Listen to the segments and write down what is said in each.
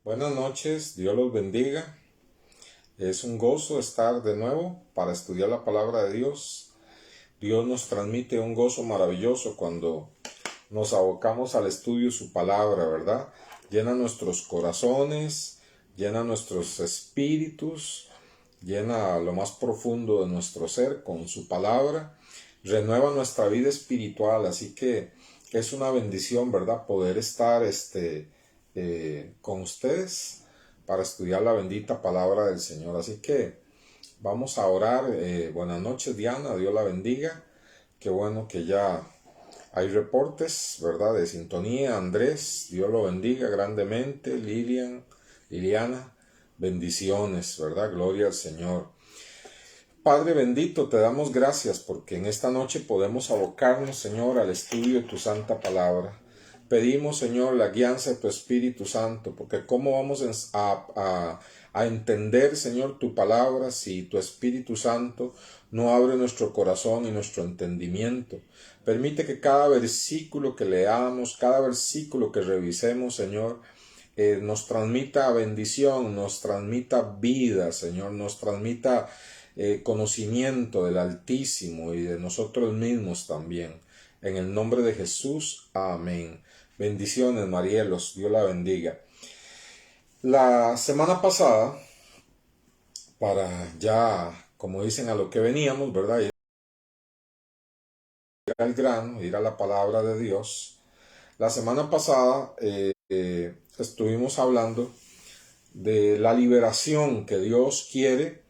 Buenas noches, Dios los bendiga. Es un gozo estar de nuevo para estudiar la palabra de Dios. Dios nos transmite un gozo maravilloso cuando nos abocamos al estudio de su palabra, ¿verdad? Llena nuestros corazones, llena nuestros espíritus, llena lo más profundo de nuestro ser con su palabra, renueva nuestra vida espiritual, así que es una bendición, ¿verdad? Poder estar con ustedes para estudiar la bendita palabra del Señor. Así que vamos a orar. Buenas noches, Diana, Dios la bendiga. Qué bueno que ya hay reportes, ¿verdad? De sintonía. Andrés, Dios lo bendiga grandemente. Liliana, bendiciones, ¿verdad? Gloria al Señor. Padre bendito, te damos gracias porque en esta noche podemos abocarnos, Señor, al estudio de tu santa palabra. Pedimos, Señor, la guianza de tu Espíritu Santo, porque cómo vamos a entender, Señor, tu palabra si tu Espíritu Santo no abre nuestro corazón y nuestro entendimiento. Permite que cada versículo que leamos, cada versículo que revisemos, Señor, nos transmita bendición, nos transmita vida, Señor, nos transmita conocimiento del Altísimo y de nosotros mismos también. En el nombre de Jesús, amén. Bendiciones, Marielos, Dios la bendiga. La semana pasada, para ya, como dicen, a lo que veníamos, ¿verdad? Ir al grano, ir a la palabra de Dios. La semana pasada estuvimos hablando de la liberación que Dios quiere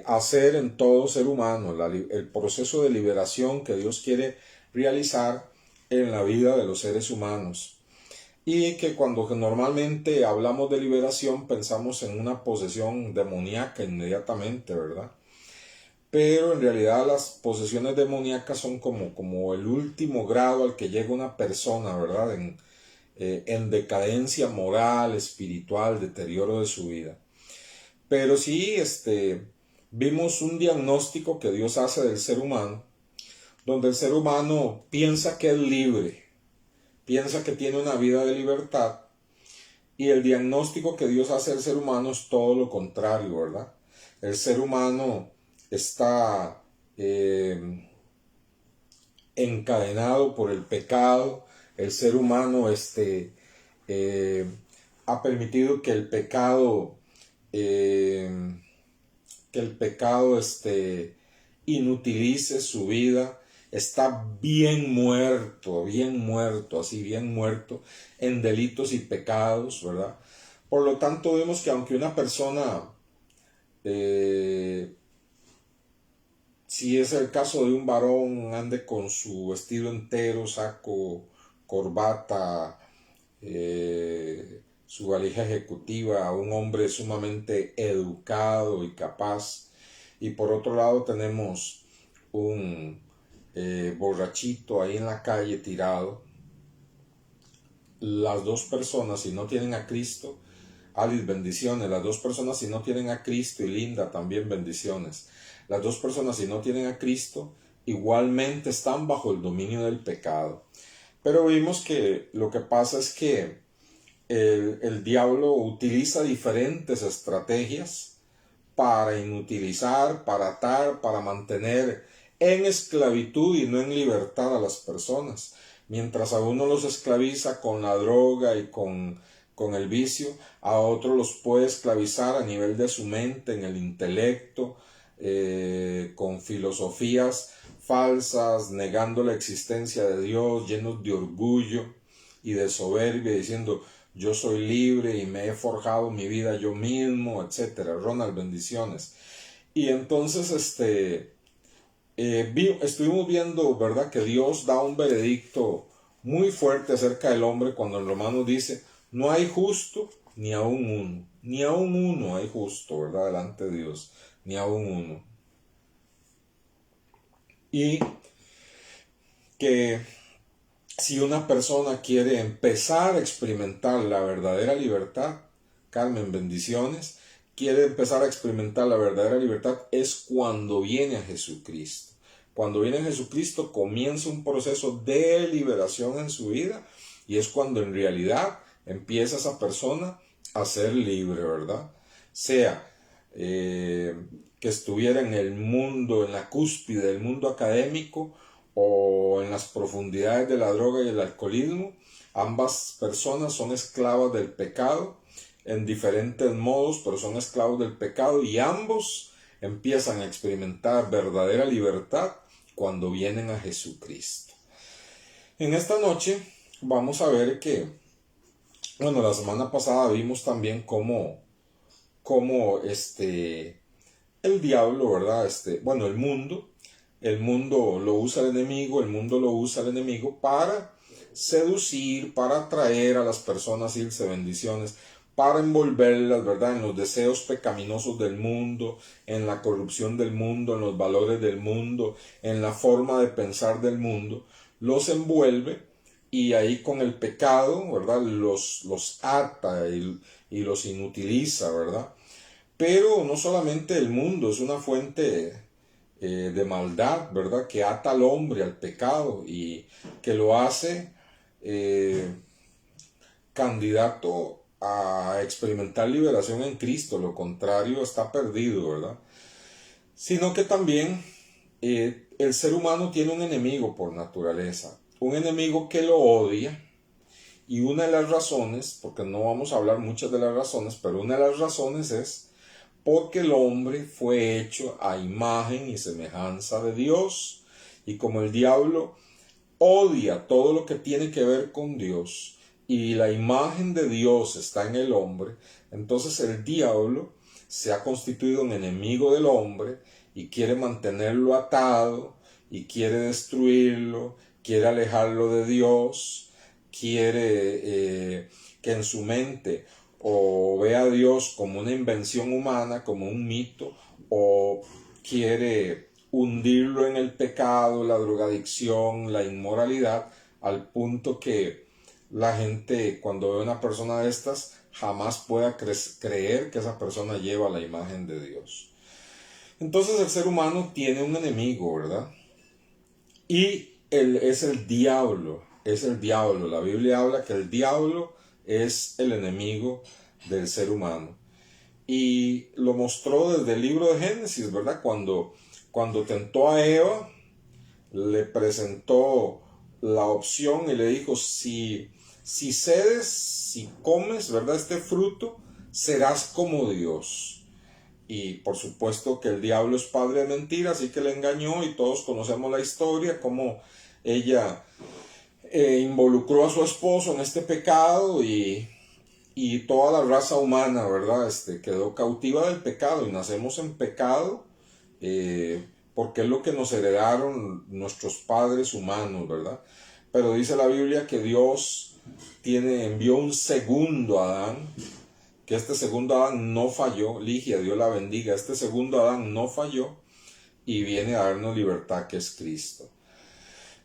hacer en todo ser humano, el proceso de liberación que Dios quiere realizar en la vida de los seres humanos. Y que cuando normalmente hablamos de liberación pensamos en una posesión demoníaca inmediatamente, ¿verdad? Pero en realidad las posesiones demoníacas son como el último grado al que llega una persona, ¿verdad? En decadencia moral, espiritual, deterioro de su vida. Pero sí, vimos un diagnóstico que Dios hace del ser humano, donde el ser humano piensa que es libre, piensa que tiene una vida de libertad, y el diagnóstico que Dios hace del ser humano es todo lo contrario, ¿verdad? El ser humano está encadenado por el pecado, el ser humano ha permitido que el pecado eh, inutilice su vida, está bien muerto, así bien muerto en delitos y pecados, ¿verdad? Por lo tanto, vemos que aunque una persona, eh, si es el caso de un varón, ande con su vestido entero, saco, corbata, su valija ejecutiva, un hombre sumamente educado y capaz. Y por otro lado tenemos un borrachito ahí en la calle tirado. Las dos personas, si no tienen a Cristo, Alice, bendiciones. Las dos personas, si no tienen a Cristo, y Linda, también bendiciones. Las dos personas, si no tienen a Cristo, igualmente están bajo el dominio del pecado. Pero vimos que lo que pasa es que el diablo utiliza diferentes estrategias para inutilizar, para atar, para mantener en esclavitud y no en libertad a las personas. Mientras a uno los esclaviza con la droga y con el vicio, a otros los puede esclavizar a nivel de su mente, en el intelecto, con filosofías falsas, negando la existencia de Dios, llenos de orgullo y de soberbia, diciendo yo soy libre y me he forjado mi vida yo mismo, etcétera. Ronald, bendiciones. Y entonces estuvimos viendo, ¿verdad?, que Dios da un veredicto muy fuerte acerca del hombre cuando en Romanos dice, no hay justo ni aún uno, ni aún uno hay justo, ¿verdad?, delante de Dios, ni aún uno. Y que si una persona quiere empezar a experimentar la verdadera libertad, Carmen, bendiciones, quiere empezar a experimentar la verdadera libertad es cuando viene a Jesucristo. Cuando viene a Jesucristo comienza un proceso de liberación en su vida y es cuando en realidad empieza esa persona a ser libre, ¿verdad? Sea que estuviera en el mundo, en la cúspide del mundo académico o en las profundidades de la droga y el alcoholismo, ambas personas son esclavas del pecado en diferentes modos, pero son esclavos del pecado y ambos empiezan a experimentar verdadera libertad cuando vienen a Jesucristo. En esta noche vamos a ver que, bueno, la semana pasada vimos también cómo el diablo, ¿verdad? El mundo lo usa el enemigo para seducir, para atraer a las personas, irse bendiciones, para envolverlas, ¿verdad? En los deseos pecaminosos del mundo, en la corrupción del mundo, en los valores del mundo, en la forma de pensar del mundo, los envuelve y ahí con el pecado, ¿verdad? Los ata y los inutiliza, ¿verdad? Pero no solamente el mundo es una fuente de maldad, ¿verdad? Que ata al hombre al pecado y que lo hace candidato a experimentar liberación en Cristo. Lo contrario está perdido, ¿verdad? Sino que también el ser humano tiene un enemigo por naturaleza, un enemigo que lo odia. Y una de las razones, porque no vamos a hablar muchas de las razones, pero una de las razones es porque el hombre fue hecho a imagen y semejanza de Dios. Y como el diablo odia todo lo que tiene que ver con Dios y la imagen de Dios está en el hombre, entonces el diablo se ha constituido un enemigo del hombre y quiere mantenerlo atado y quiere destruirlo, quiere alejarlo de Dios, quiere que en su mente o ve a Dios como una invención humana, como un mito, o quiere hundirlo en el pecado, la drogadicción, la inmoralidad, al punto que la gente cuando ve a una persona de estas jamás pueda creer que esa persona lleva la imagen de Dios. Entonces el ser humano tiene un enemigo, ¿verdad? Y él es el diablo, La Biblia habla que el diablo es el enemigo del ser humano. Y lo mostró desde el libro de Génesis, ¿verdad? Cuando tentó a Eva, le presentó la opción y le dijo, si cedes, si comes, ¿verdad? Este fruto, serás como Dios. Y por supuesto que el diablo es padre de mentira, así que le engañó y todos conocemos la historia, cómo ella involucró a su esposo en este pecado y toda la raza humana, ¿verdad? Quedó cautiva del pecado y nacemos en pecado porque es lo que nos heredaron nuestros padres humanos, ¿verdad? Pero dice la Biblia que Dios envió un segundo Adán, que este segundo Adán no falló. Ligia, Dios la bendiga, este segundo Adán no falló y viene a darnos libertad, que es Cristo.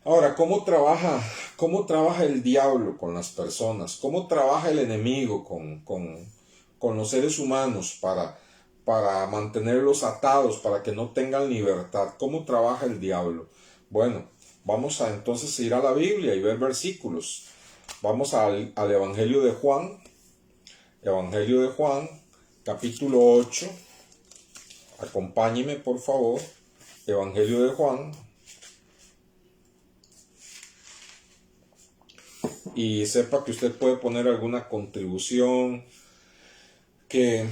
Ahora, ¿cómo trabaja el diablo con las personas? ¿Cómo trabaja el enemigo con los seres humanos para mantenerlos atados, para que no tengan libertad? ¿Cómo trabaja el diablo? Bueno, vamos a entonces ir a la Biblia y ver versículos. Vamos al Evangelio de Juan, capítulo 8. Acompáñeme, por favor. Evangelio de Juan. Y sepa que usted puede poner alguna contribución, que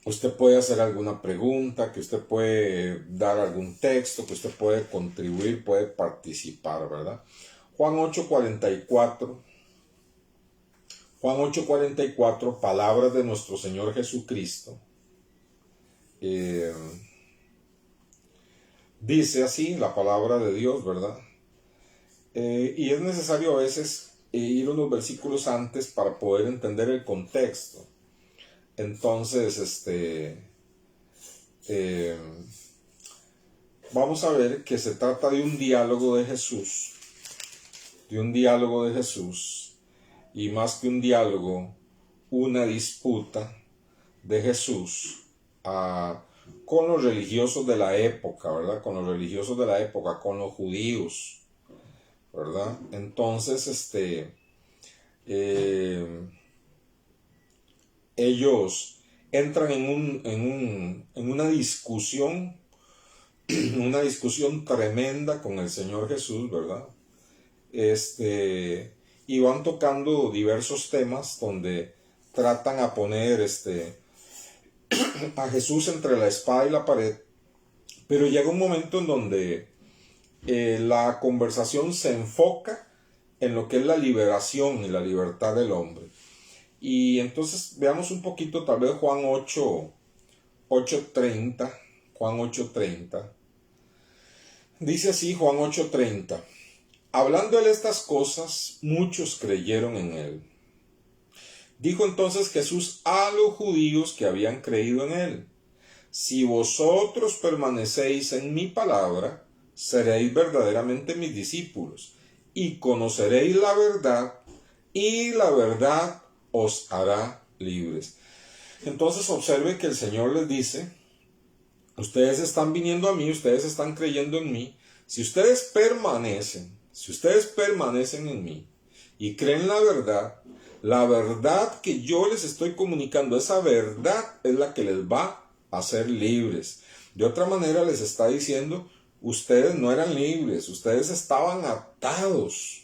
usted puede hacer alguna pregunta, que usted puede dar algún texto, que usted puede contribuir, puede participar, ¿verdad? Juan 8:44. Juan 8:44, palabras de nuestro Señor Jesucristo. Dice así la palabra de Dios, ¿verdad? Y es necesario a veces ir unos versículos antes para poder entender el contexto. Entonces, vamos a ver que se trata de un diálogo de Jesús. Y más que un diálogo, una disputa de Jesús con los religiosos de la época, ¿verdad? Con los judíos, ¿verdad? Entonces, ellos entran en una discusión tremenda con el Señor Jesús, ¿verdad? Y van tocando diversos temas donde tratan a poner a Jesús entre la espada y la pared, pero llega un momento en donde la conversación se enfoca en lo que es la liberación y la libertad del hombre. Y entonces veamos un poquito tal vez Juan 8:30. Juan 8:30. Dice así Juan 8:30. Hablando él estas cosas, muchos creyeron en él. Dijo entonces Jesús a los judíos que habían creído en él: si vosotros permanecéis en mi palabra, seréis verdaderamente mis discípulos, y conoceréis la verdad, y la verdad os hará libres. Entonces observe que el Señor les dice: ustedes están viniendo a mí, ustedes están creyendo en mí. Si ustedes permanecen en mí y creen la verdad que yo les estoy comunicando, esa verdad es la que les va a hacer libres. De otra manera les está diciendo: ustedes no eran libres, ustedes estaban atados.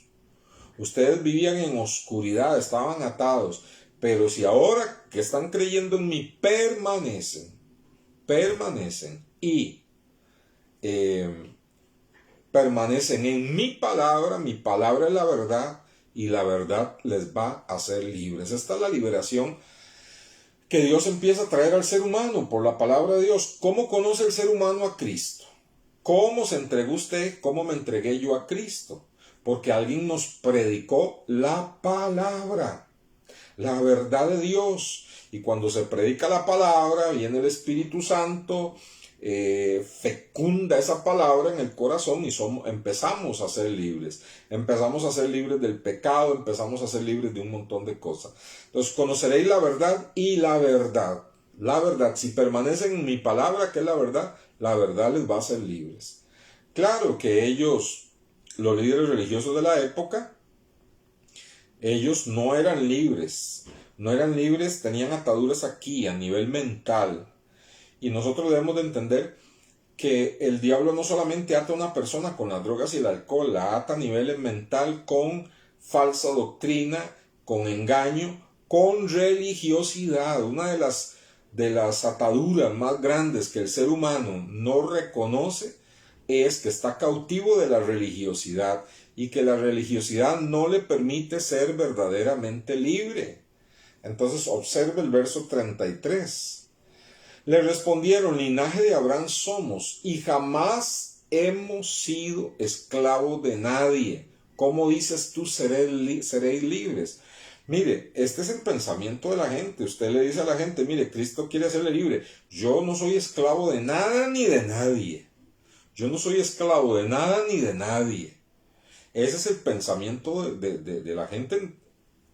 Ustedes vivían en oscuridad, estaban atados. Pero si ahora que están creyendo en mí permanecen y permanecen en mi palabra es la verdad, y la verdad les va a hacer libres. Esta es la liberación que Dios empieza a traer al ser humano por la palabra de Dios. ¿Cómo conoce el ser humano a Cristo? ¿Cómo se entregó usted? ¿Cómo me entregué yo a Cristo? Porque alguien nos predicó la palabra, la verdad de Dios. Y cuando se predica la palabra, viene el Espíritu Santo, fecunda esa palabra en el corazón y empezamos a ser libres. Empezamos a ser libres del pecado, empezamos a ser libres de un montón de cosas. Entonces conoceréis la verdad, y la verdad, si permanecen en mi palabra, que es la verdad les va a hacer libres. Claro que ellos, los líderes religiosos de la época, ellos no eran libres, tenían ataduras aquí a nivel mental. Y nosotros debemos de entender que el diablo no solamente ata a una persona con las drogas y el alcohol, la ata a nivel mental con falsa doctrina, con engaño, con religiosidad. Una de las ataduras más grandes que el ser humano no reconoce es que está cautivo de la religiosidad, y que la religiosidad no le permite ser verdaderamente libre. Entonces observe el verso 33. Le respondieron: linaje de Abraham somos, y jamás hemos sido esclavos de nadie. ¿Cómo dices tú seréis libres? Mire, este es el pensamiento de la gente. Usted le dice a la gente: mire, Cristo quiere hacerle libre. Yo no soy esclavo de nada ni de nadie. Yo no soy esclavo de nada ni de nadie. Ese es el pensamiento de la gente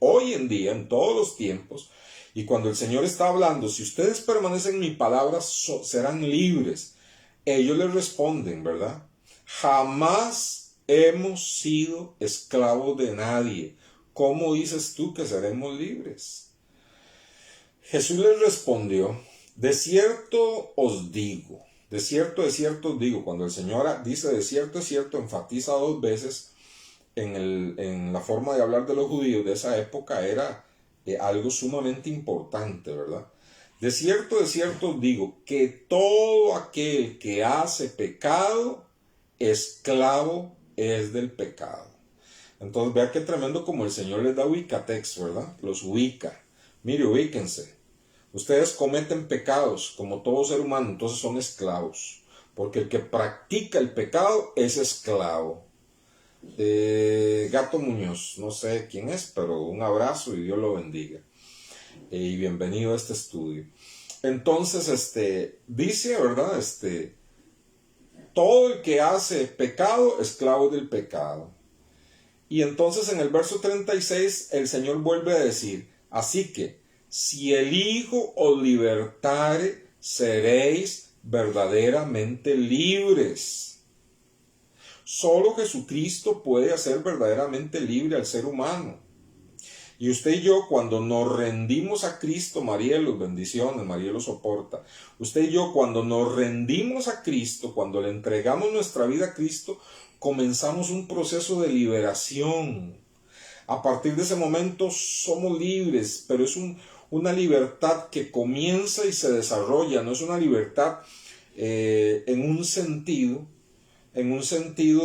hoy en día, en todos los tiempos. Y cuando el Señor está hablando: si ustedes permanecen en mi palabra, serán libres, ellos le responden, ¿verdad? Jamás hemos sido esclavos de nadie. ¿Cómo dices tú que seremos libres? Jesús les respondió: de cierto os digo, de cierto os digo. Cuando el Señor dice de cierto es cierto, enfatiza dos veces. En la forma de hablar de los judíos de esa época era algo sumamente importante, ¿verdad? De cierto os digo, que todo aquel que hace pecado, esclavo es del pecado. Entonces vea qué tremendo como el Señor les da ubicatex, ¿verdad? Los ubica. Mire, ubíquense. Ustedes cometen pecados como todo ser humano, entonces son esclavos. Porque el que practica el pecado es esclavo. Gato Muñoz, no sé quién es, pero un abrazo y Dios lo bendiga. Y bienvenido a este estudio. Entonces, dice, ¿verdad? Todo el que hace pecado, esclavo del pecado. Y entonces en el verso 36 el Señor vuelve a decir: así que, si el Hijo os libertare, seréis verdaderamente libres. Solo Jesucristo puede hacer verdaderamente libre al ser humano. Y usted y yo, cuando nos rendimos a Cristo, María los bendiciones, María los soporta. Usted y yo, cuando nos rendimos a Cristo, cuando le entregamos nuestra vida a Cristo, comenzamos un proceso de liberación. A partir de ese momento somos libres, pero es una libertad que comienza y se desarrolla, no es una libertad en un sentido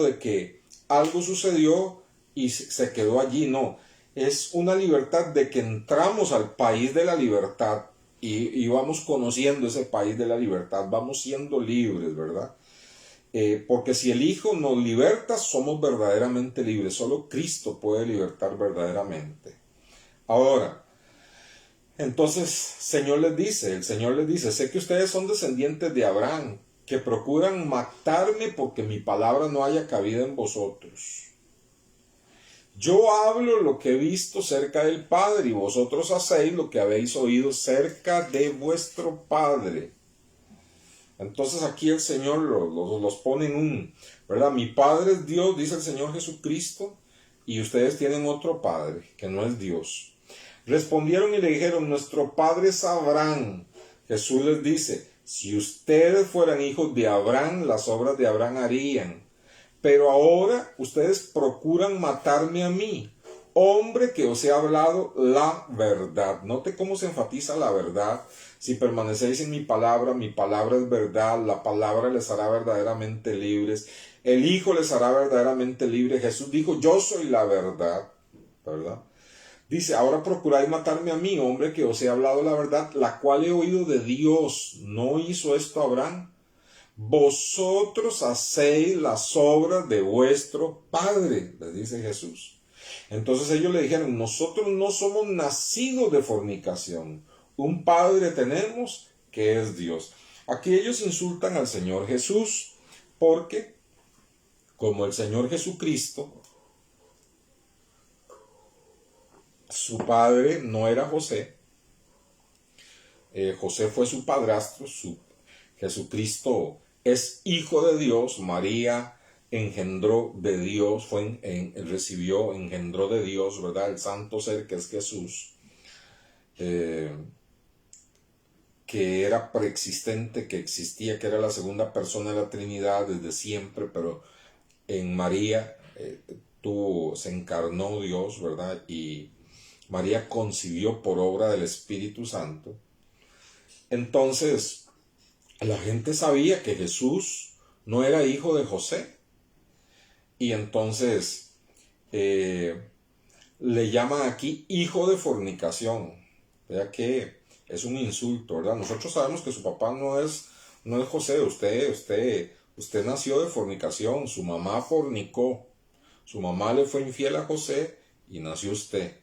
de que algo sucedió y se quedó allí, no. Es una libertad de que entramos al país de la libertad y vamos conociendo ese país de la libertad, vamos siendo libres, ¿verdad? Porque si el Hijo nos liberta, somos verdaderamente libres. Solo Cristo puede libertar verdaderamente. Ahora, entonces el Señor les dice, sé que ustedes son descendientes de Abraham, que procuran matarme porque mi palabra no haya cabida en vosotros. Yo hablo lo que he visto cerca del Padre, y vosotros hacéis lo que habéis oído cerca de vuestro Padre. Entonces aquí el Señor los pone en ¿verdad? Mi Padre es Dios, dice el Señor Jesucristo, y ustedes tienen otro Padre, que no es Dios. Respondieron y le dijeron, nuestro Padre es Abraham. Jesús les dice, si ustedes fueran hijos de Abraham, las obras de Abraham harían. Pero ahora ustedes procuran matarme a mí, hombre que os he hablado la verdad. Note cómo se enfatiza la verdad. Si permanecéis en mi palabra es verdad, la palabra les hará verdaderamente libres, el Hijo les hará verdaderamente libres. Jesús dijo, yo soy la verdad, ¿verdad? Dice, ahora procuráis matarme a mí, hombre que os he hablado la verdad, la cual he oído de Dios. ¿No hizo esto Abraham? Vosotros hacéis las obras de vuestro Padre, les dice Jesús. Entonces ellos le dijeron, nosotros no somos nacidos de fornicación, un Padre tenemos que es Dios. Aquí ellos insultan al Señor Jesús, porque como el Señor Jesucristo, su padre no era José, José fue su padrastro, Jesucristo es hijo de Dios, María engendró de Dios, engendró de Dios, ¿verdad? El santo ser que es Jesús, que era preexistente, que existía, que era la segunda persona de la Trinidad desde siempre, pero en María se encarnó Dios, ¿verdad? Y María concibió por obra del Espíritu Santo. Entonces, la gente sabía que Jesús no era hijo de José. Y entonces le llaman aquí hijo de fornicación. Vea que es un insulto, ¿verdad? Nosotros sabemos que su papá no es José. Usted nació de fornicación. Su mamá fornicó. Su mamá le fue infiel a José y nació usted.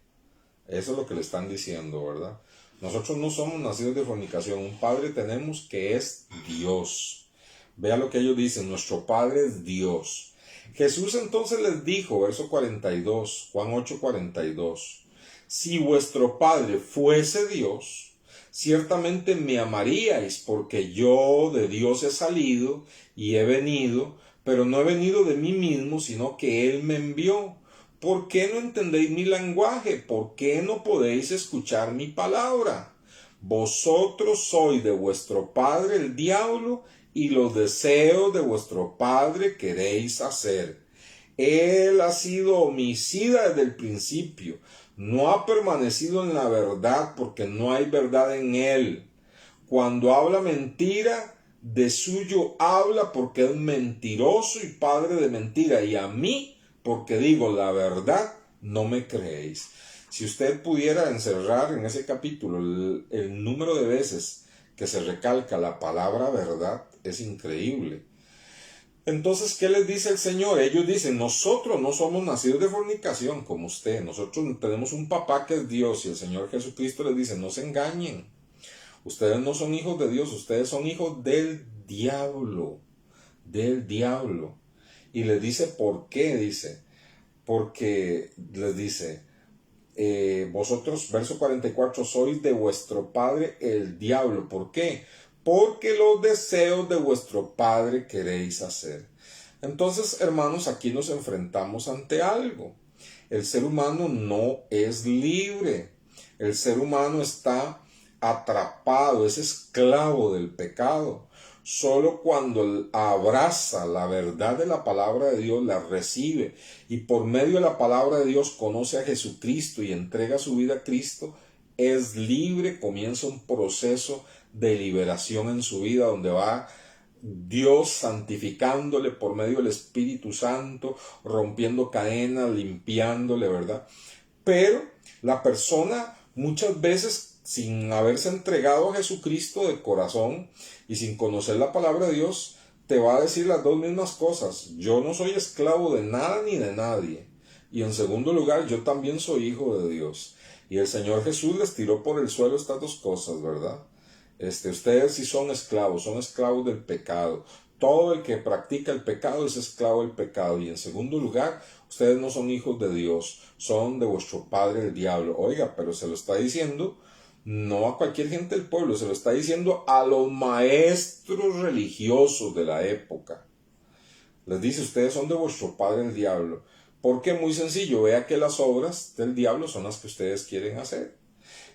Eso es lo que le están diciendo, ¿verdad? Nosotros no somos nacidos de fornicación. Un padre tenemos que es Dios. Vea lo que ellos dicen. Nuestro Padre es Dios. Jesús entonces les dijo, verso 42, Juan 8, 42. Si vuestro Padre fuese Dios, ciertamente me amaríais, porque yo de Dios he salido y he venido, pero no he venido de mí mismo, sino que Él me envió. ¿Por qué no entendéis mi lenguaje? ¿Por qué no podéis escuchar mi palabra? Vosotros sois de vuestro padre el diablo, y los deseos de vuestro padre queréis hacer. Él ha sido homicida desde el principio, no ha permanecido en la verdad, porque no hay verdad en él. Cuando habla mentira, de suyo habla, porque es mentiroso y padre de mentira, y a mí, porque digo la verdad, no me creéis. Si usted pudiera encerrar en ese capítulo el número de veces que se recalca la palabra verdad, es increíble. Entonces, ¿qué les dice el Señor? Ellos dicen, nosotros no somos nacidos de fornicación como usted, nosotros tenemos un papá que es Dios, y el Señor Jesucristo les dice, no se engañen, ustedes no son hijos de Dios, ustedes son hijos del diablo, y les dice, ¿por qué? Dice, porque les dice, vosotros, verso 44, sois de vuestro padre el diablo. ¿Por qué? Porque los deseos de vuestro padre queréis hacer. Entonces, hermanos, aquí nos enfrentamos ante algo. el ser humano no es libre. El ser humano está atrapado, es esclavo del pecado. Solo cuando abraza la verdad de la palabra de Dios, la recibe y por medio de la palabra de Dios conoce a Jesucristo y entrega su vida a Cristo, es libre, comienza un proceso de liberación en su vida donde va Dios santificándole por medio del Espíritu Santo, rompiendo cadenas, limpiándole, ¿verdad? Pero la persona muchas veces, sin haberse entregado a Jesucristo de corazón y sin conocer la palabra de Dios, te va a decir las dos mismas cosas. Yo no soy esclavo de nada ni de nadie. Y en segundo lugar, yo también soy hijo de Dios. Y el Señor Jesús les tiró por el suelo estas dos cosas, ¿verdad? Ustedes sí son esclavos del pecado. Todo el que practica el pecado es esclavo del pecado. Y en segundo lugar, ustedes no son hijos de Dios, son de vuestro padre el diablo. Oiga, pero se lo está diciendo no a cualquier gente del pueblo, se lo está diciendo a los maestros religiosos de la época. Les dice, ustedes son de vuestro padre el diablo. Porque muy sencillo, vea que las obras del diablo son las que ustedes quieren hacer.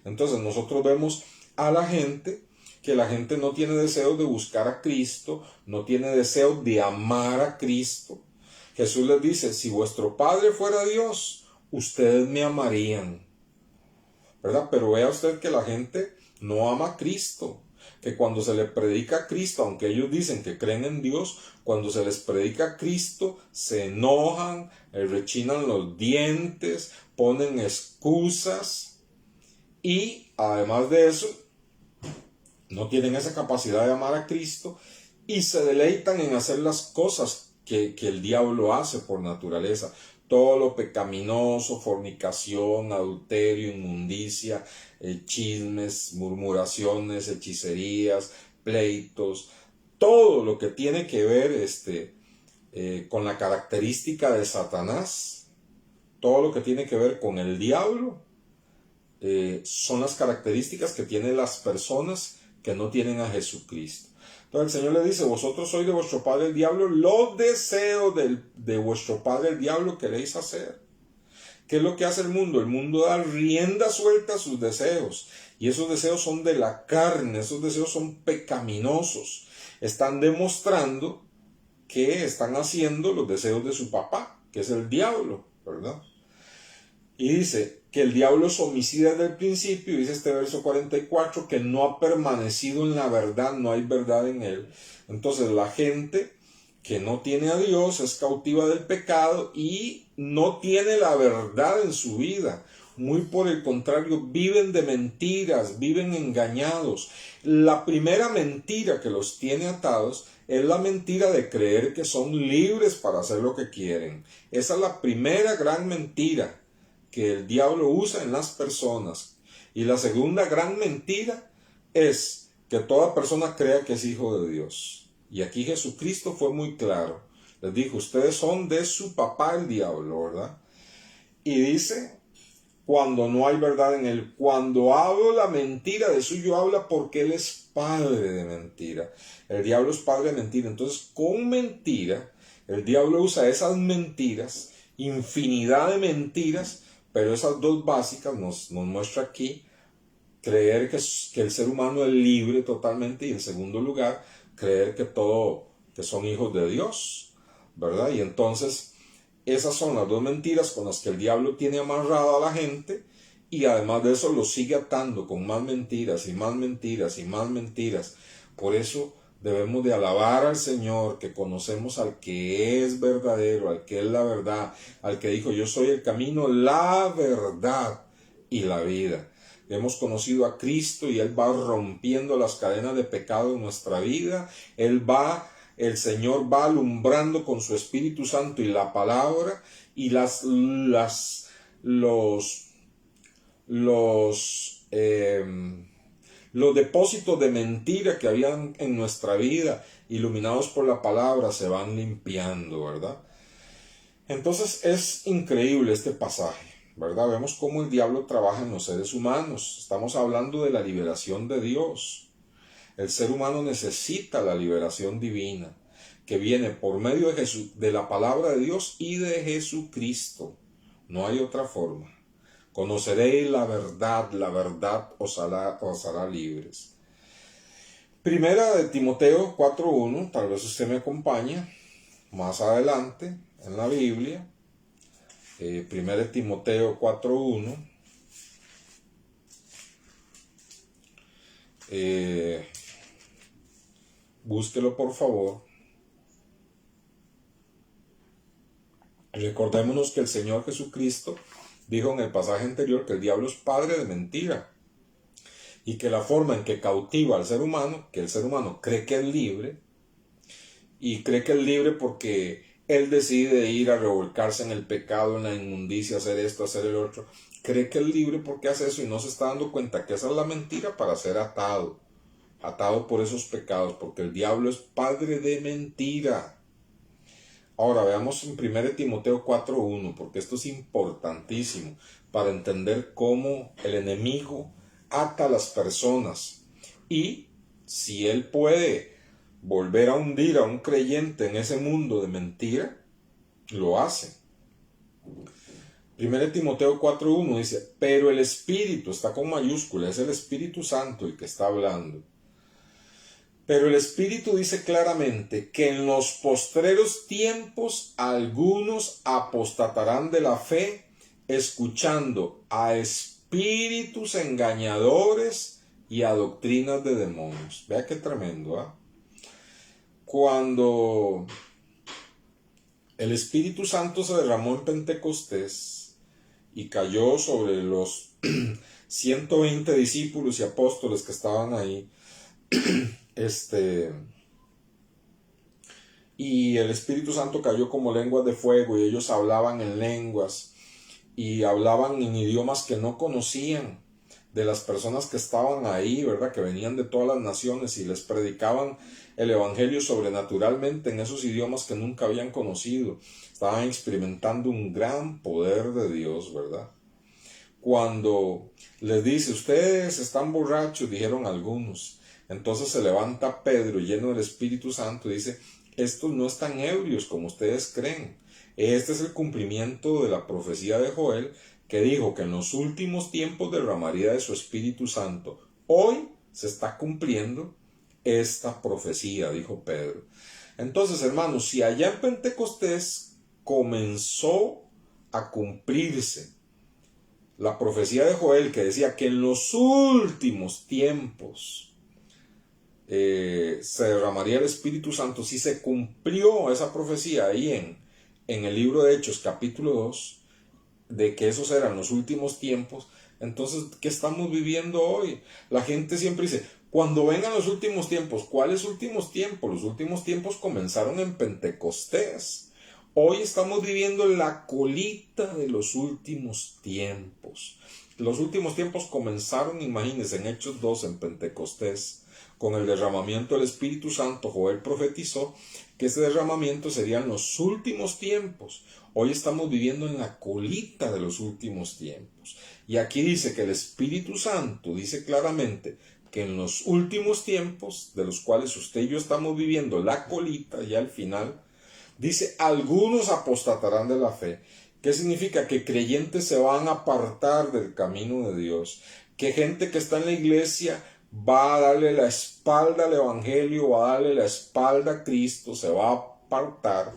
Entonces nosotros vemos a la gente que la gente no tiene deseo de buscar a Cristo, no tiene deseo de amar a Cristo. Jesús les dice, si vuestro Padre fuera Dios, ustedes me amarían, ¿verdad? Pero vea usted que la gente no ama a Cristo, que cuando se le predica a Cristo, aunque ellos dicen que creen en Dios, cuando se les predica a Cristo, se enojan, rechinan los dientes, ponen excusas y además de eso, no tienen esa capacidad de amar a Cristo y se deleitan en hacer las cosas que el diablo hace por naturaleza. Todo lo pecaminoso, fornicación, adulterio, inmundicia, chismes, murmuraciones, hechicerías, pleitos, todo lo que tiene que ver con la característica de Satanás, todo lo que tiene que ver con el diablo, son las características que tienen las personas que no tienen a Jesucristo. Entonces el Señor le dice, vosotros sois de vuestro padre el diablo, los deseos de vuestro padre el diablo queréis hacer. ¿Qué es lo que hace el mundo? El mundo da rienda suelta a sus deseos. Y esos deseos son de la carne, esos deseos son pecaminosos. Están demostrando que están haciendo los deseos de su papá, que es el diablo, ¿verdad? Y dice que el diablo es homicida desde el principio, dice este verso 44, que no ha permanecido en la verdad, no hay verdad en él. Entonces la gente que no tiene a Dios es cautiva del pecado y no tiene la verdad en su vida. Muy por el contrario, viven de mentiras, viven engañados. La primera mentira que los tiene atados es la mentira de creer que son libres para hacer lo que quieren. Esa es la primera gran mentira que el diablo usa en las personas. Y la segunda gran mentira es que toda persona crea que es hijo de Dios. Y aquí Jesucristo fue muy claro. Les dijo, ustedes son de su papá el diablo, ¿verdad? Y dice, cuando no hay verdad en él, cuando hablo la mentira de suyo habla porque él es padre de mentira. El diablo es padre de mentira. Entonces, con mentira, el diablo usa esas mentiras, infinidad de mentiras, pero esas dos básicas nos muestra aquí creer que el ser humano es libre totalmente y en segundo lugar creer que son hijos de Dios, ¿verdad? Y entonces esas son las dos mentiras con las que el diablo tiene amarrado a la gente y además de eso lo sigue atando con más mentiras y más mentiras y más mentiras. Por eso debemos de alabar al Señor, que conocemos al que es verdadero, al que es la verdad, al que dijo, yo soy el camino, la verdad y la vida. Hemos conocido a Cristo y Él va rompiendo las cadenas de pecado en nuestra vida. El Señor va alumbrando con su Espíritu Santo y la palabra y los depósitos de mentira que habían en nuestra vida, iluminados por la palabra, se van limpiando, ¿verdad? Entonces es increíble este pasaje, ¿verdad? Vemos cómo el diablo trabaja en los seres humanos. Estamos hablando de la liberación de Dios. El ser humano necesita la liberación divina, que viene por medio de la palabra de Dios y de Jesucristo. No hay otra forma. Conoceréis la verdad os hará libres. Primera de Timoteo 4:1, tal vez usted me acompaña más adelante en la Biblia. Primera de Timoteo 4:1. Búsquelo por favor. Recordémonos que el Señor Jesucristo dijo en el pasaje anterior que el diablo es padre de mentira y que la forma en que cautiva al ser humano, que el ser humano cree que es libre, y cree que es libre porque él decide ir a revolcarse en el pecado, en la inmundicia, hacer esto, hacer el otro, cree que es libre porque hace eso y no se está dando cuenta que esa es la mentira para ser atado por esos pecados, porque el diablo es padre de mentira. Ahora veamos en 1 Timoteo 4:1, porque esto es importantísimo para entender cómo el enemigo ata a las personas y si él puede volver a hundir a un creyente en ese mundo de mentira, lo hace. 1 Timoteo 4:1 dice, pero el Espíritu, está con mayúscula, es el Espíritu Santo el que está hablando. Pero el Espíritu dice claramente que en los postreros tiempos algunos apostatarán de la fe, escuchando a espíritus engañadores y a doctrinas de demonios. Vea qué tremendo, ¿ah? Cuando el Espíritu Santo se derramó en Pentecostés y cayó sobre los 120 discípulos y apóstoles que estaban ahí, y el Espíritu Santo cayó como lenguas de fuego y ellos hablaban en lenguas y hablaban en idiomas que no conocían de las personas que estaban ahí, ¿verdad? Que venían de todas las naciones y les predicaban el evangelio sobrenaturalmente en esos idiomas que nunca habían conocido. Estaban experimentando un gran poder de Dios, ¿verdad? Cuando les dice, ustedes están borrachos, dijeron algunos. Entonces se levanta Pedro lleno del Espíritu Santo y dice, estos no están ebrios como ustedes creen. Este es el cumplimiento de la profecía de Joel, que dijo que en los últimos tiempos derramaría de su Espíritu Santo. Hoy se está cumpliendo esta profecía, dijo Pedro. Entonces, hermanos, si allá en Pentecostés comenzó a cumplirse la profecía de Joel, que decía que en los últimos tiempos se derramaría el Espíritu Santo, si se cumplió esa profecía ahí en el libro de Hechos capítulo 2, de que esos eran los últimos tiempos, entonces, ¿qué estamos viviendo hoy? La gente siempre dice, cuando vengan los últimos tiempos, ¿cuáles últimos tiempos? Los últimos tiempos comenzaron en Pentecostés. Hoy estamos viviendo la colita de los últimos tiempos. Los últimos tiempos comenzaron, imagínense, en Hechos 2, en Pentecostés. Con el derramamiento del Espíritu Santo, Joel profetizó que ese derramamiento sería en los últimos tiempos. Hoy estamos viviendo en la colita de los últimos tiempos. Y aquí dice que el Espíritu Santo dice claramente que en los últimos tiempos, de los cuales usted y yo estamos viviendo la colita, ya al final, dice, algunos apostatarán de la fe. ¿Qué significa? Que creyentes se van a apartar del camino de Dios. Que gente que está en la iglesia va a darle la espalda al Evangelio, va a darle la espalda a Cristo, se va a apartar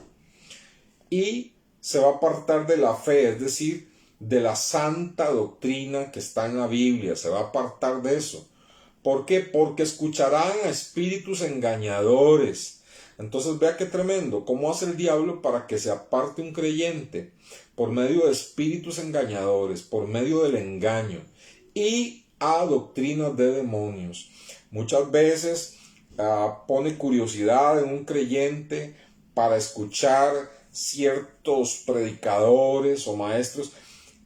y se va a apartar de la fe, es decir, de la santa doctrina que está en la Biblia, se va a apartar de eso. ¿Por qué? Porque escucharán a espíritus engañadores. Entonces vea qué tremendo, cómo hace el diablo para que se aparte un creyente por medio de espíritus engañadores, por medio del engaño y a doctrinas de demonios. Muchas veces pone curiosidad en un creyente para escuchar ciertos predicadores o maestros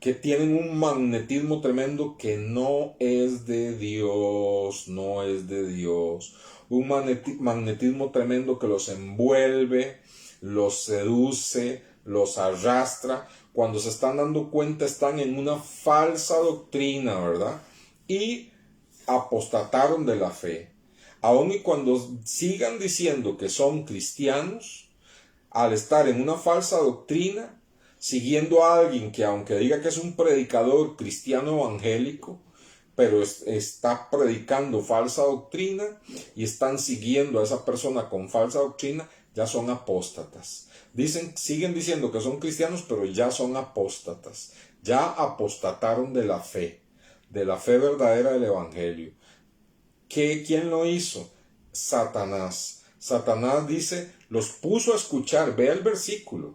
que tienen un magnetismo tremendo que no es de Dios, no es de Dios. Un magnetismo tremendo que los envuelve, los seduce, los arrastra. Cuando se están dando cuenta están en una falsa doctrina, ¿verdad? Y apostataron de la fe. Aun y cuando sigan diciendo que son cristianos, al estar en una falsa doctrina, siguiendo a alguien que aunque diga que es un predicador cristiano evangélico, pero está predicando falsa doctrina y están siguiendo a esa persona con falsa doctrina, ya son apóstatas. Siguen diciendo que son cristianos, pero ya son apóstatas. Ya apostataron de la fe verdadera del evangelio. ¿Quién lo hizo? Satanás. Satanás dice, los puso a escuchar, vea el versículo,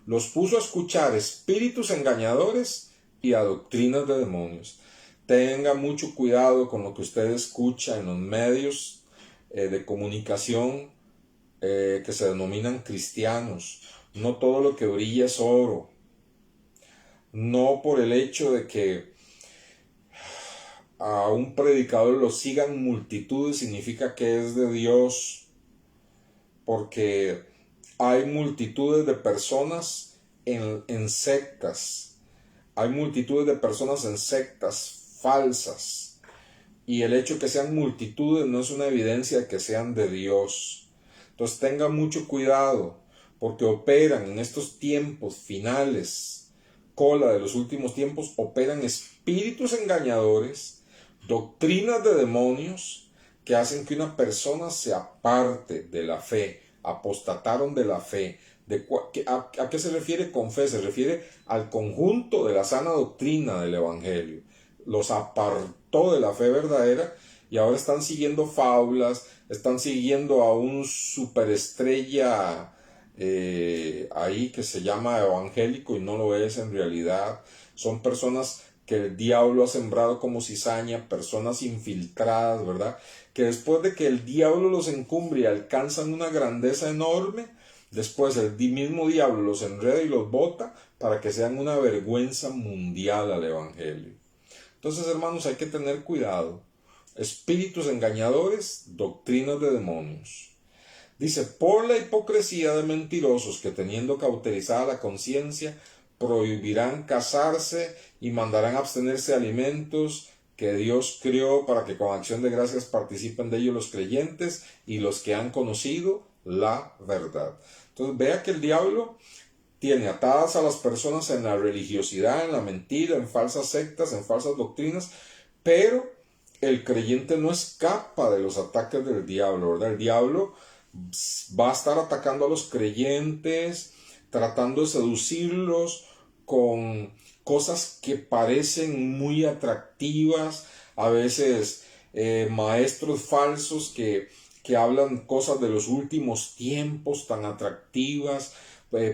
los puso a escuchar espíritus engañadores y a doctrinas de demonios. Tenga mucho cuidado con lo que usted escucha en los medios de comunicación que se denominan cristianos. No todo lo que brilla es oro. No por el hecho de que a un predicador lo sigan multitudes significa que es de Dios, porque hay multitudes de personas en sectas, hay multitudes de personas en sectas falsas, y el hecho de que sean multitudes no es una evidencia de que sean de Dios. Entonces tengan mucho cuidado, porque operan en estos tiempos finales, cola de los últimos tiempos, operan espíritus engañadores, doctrinas de demonios que hacen que una persona se aparte de la fe, apostataron de la fe. ¿A qué se refiere con fe? Se refiere al conjunto de la sana doctrina del evangelio. Los apartó de la fe verdadera y ahora están siguiendo fábulas, están siguiendo a un superestrella ahí que se llama evangélico y no lo es en realidad. Son personas que el diablo ha sembrado como cizaña, personas infiltradas, ¿verdad? Que después de que el diablo los encumbre y alcanzan una grandeza enorme, después el mismo diablo los enreda y los bota para que sean una vergüenza mundial al evangelio. Entonces, hermanos, hay que tener cuidado. Espíritus engañadores, doctrinas de demonios. Dice, por la hipocresía de mentirosos que teniendo cauterizada la conciencia, prohibirán casarse y mandarán abstenerse de alimentos que Dios crió para que con acción de gracias participen de ellos los creyentes y los que han conocido la verdad. Entonces vea que el diablo tiene atadas a las personas en la religiosidad, en la mentira, en falsas sectas, en falsas doctrinas, pero el creyente no escapa de los ataques del diablo, ¿verdad? El diablo va a estar atacando a los creyentes, tratando de seducirlos con cosas que parecen muy atractivas, a veces maestros falsos que hablan cosas de los últimos tiempos tan atractivas,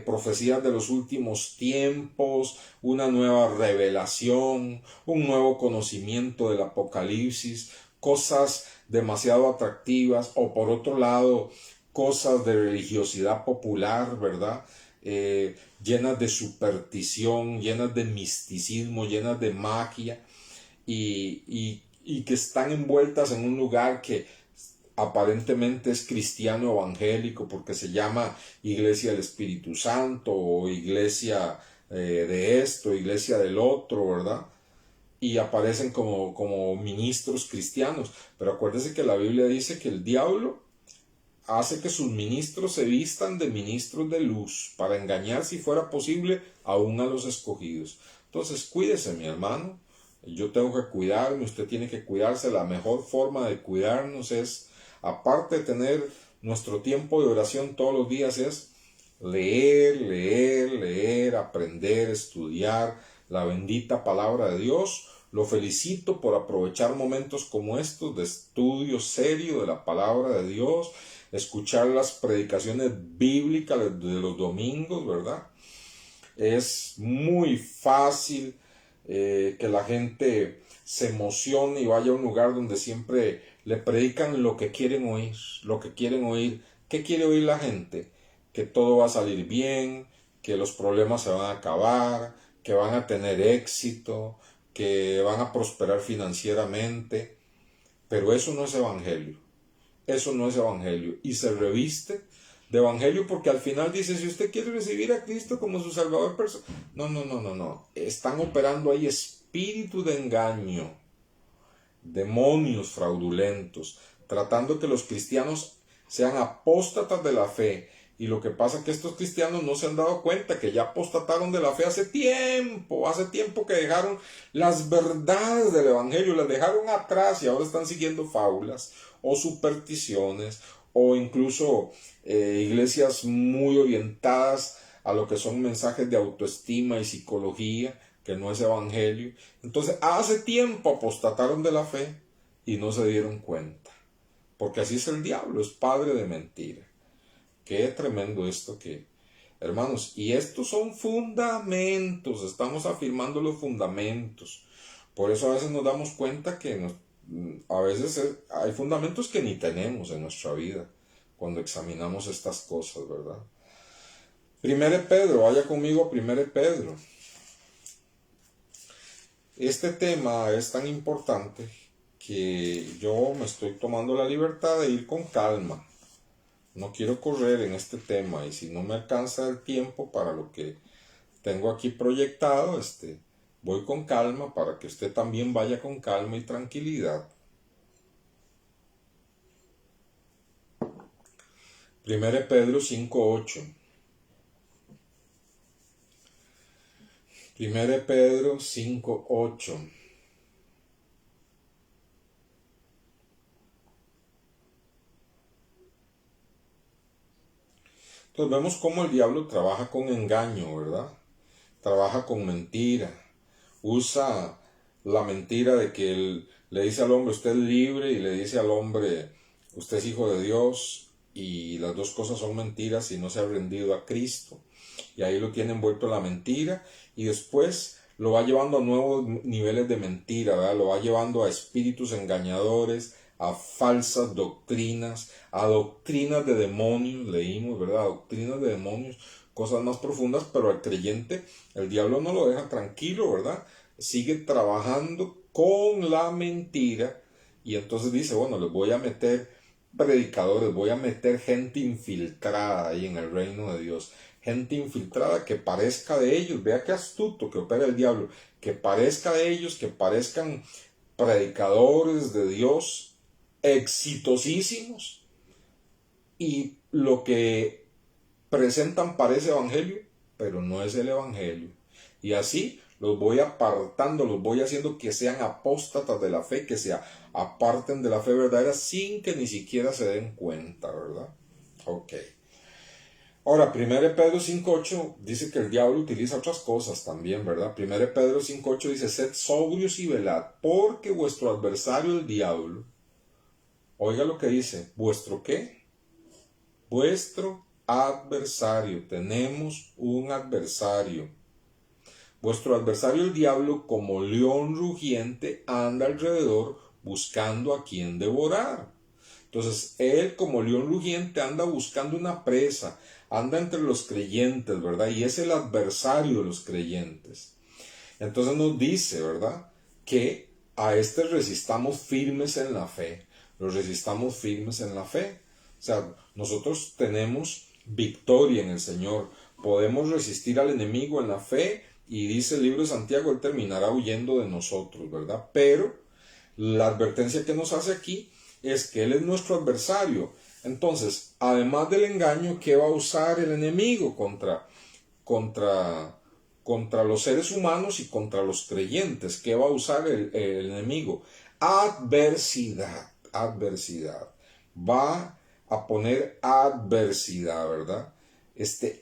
profecías de los últimos tiempos, una nueva revelación, un nuevo conocimiento del Apocalipsis, cosas demasiado atractivas, o por otro lado, cosas de religiosidad popular, ¿verdad? Llenas de superstición, llenas de misticismo, llenas de magia, y que están envueltas en un lugar que aparentemente es cristiano evangélico porque se llama Iglesia del Espíritu Santo o Iglesia de esto, Iglesia del otro, ¿verdad? Y aparecen como ministros cristianos. Pero acuérdese que la Biblia dice que el diablo hace que sus ministros se vistan de ministros de luz para engañar, si fuera posible, aún a los escogidos. Entonces cuídese, mi hermano. Yo tengo que cuidarme, usted tiene que cuidarse. La mejor forma de cuidarnos es, aparte de tener nuestro tiempo de oración todos los días, es leer, aprender, estudiar la bendita palabra de Dios. Lo felicito por aprovechar momentos como estos de estudio serio de la palabra de Dios, escuchar las predicaciones bíblicas de los domingos, ¿verdad? Es muy fácil que la gente se emocione y vaya a un lugar donde siempre le predican lo que quieren oír, ¿Qué quiere oír la gente? Que todo va a salir bien, que los problemas se van a acabar, que van a tener éxito, que van a prosperar financieramente. Pero eso no es evangelio. Eso no es evangelio. Y se reviste de evangelio porque al final dice, si usted quiere recibir a Cristo como su Salvador personal. No. Están operando ahí espíritu de engaño, demonios fraudulentos, tratando que los cristianos sean apóstatas de la fe Y lo que pasa es que estos cristianos no se han dado cuenta que ya apostataron de la fe hace tiempo que dejaron las verdades del Evangelio, las dejaron atrás y ahora están siguiendo fábulas o supersticiones o incluso iglesias muy orientadas a lo que son mensajes de autoestima y psicología, que no es evangelio. Entonces hace tiempo apostataron de la fe y no se dieron cuenta, porque así es el diablo, es padre de mentira. Qué tremendo esto que, hermanos, y estos son fundamentos, estamos afirmando los fundamentos. Por eso a veces nos damos cuenta que a veces hay fundamentos que ni tenemos en nuestra vida cuando examinamos estas cosas, ¿verdad? Primero Pedro, vaya conmigo a Primero Pedro. Este tema es tan importante que yo me estoy tomando la libertad de ir con calma. No quiero correr en este tema y si no me alcanza el tiempo para lo que tengo aquí proyectado, voy con calma para que usted también vaya con calma y tranquilidad. Primero Pedro 5:8. Primero Pedro 5:8. Entonces vemos cómo el diablo trabaja con engaño, ¿verdad? Trabaja con mentira. Usa la mentira de que él le dice al hombre, usted es libre, y le dice al hombre, usted es hijo de Dios, y las dos cosas son mentiras y no se ha rendido a Cristo. Y ahí lo tiene envuelto en la mentira, y después lo va llevando a nuevos niveles de mentira, ¿verdad? Lo va llevando a espíritus engañadores, a falsas doctrinas, a doctrinas de demonios, leímos, ¿verdad? Doctrinas de demonios, cosas más profundas, pero al creyente el diablo no lo deja tranquilo, ¿verdad? Sigue trabajando con la mentira y entonces dice, bueno, les voy a meter predicadores, voy a meter gente infiltrada ahí en el reino de Dios, gente infiltrada que parezca de ellos, vea qué astuto que opera el diablo, que parezca de ellos, que parezcan predicadores de Dios exitosísimos y lo que presentan parece evangelio, pero no es el evangelio. Y así los voy apartando, los voy haciendo que sean apóstatas de la fe, que se aparten de la fe verdadera sin que ni siquiera se den cuenta, ¿verdad? Ok. Ahora, 1 Pedro 5:8 dice que el diablo utiliza otras cosas también, ¿verdad? 1 Pedro 5:8 dice, sed sobrios y velad, porque vuestro adversario el diablo, oiga lo que dice, ¿vuestro qué? Vuestro adversario, tenemos un adversario. Vuestro adversario el diablo, como león rugiente, anda alrededor buscando a quien devorar. Entonces, él como león rugiente anda buscando una presa, anda entre los creyentes, ¿verdad? Y es el adversario de los creyentes. Entonces nos dice, ¿verdad? Que a resistamos firmes en la fe. Los resistamos firmes en la fe. O sea, nosotros tenemos victoria en el Señor. Podemos resistir al enemigo en la fe y dice el libro de Santiago, él terminará huyendo de nosotros, ¿verdad? Pero la advertencia que nos hace aquí es que él es nuestro adversario. Entonces, además del engaño, ¿qué va a usar el enemigo contra los seres humanos y contra los creyentes? ¿Qué va a usar el enemigo? Adversidad. Va a poner adversidad, ¿verdad?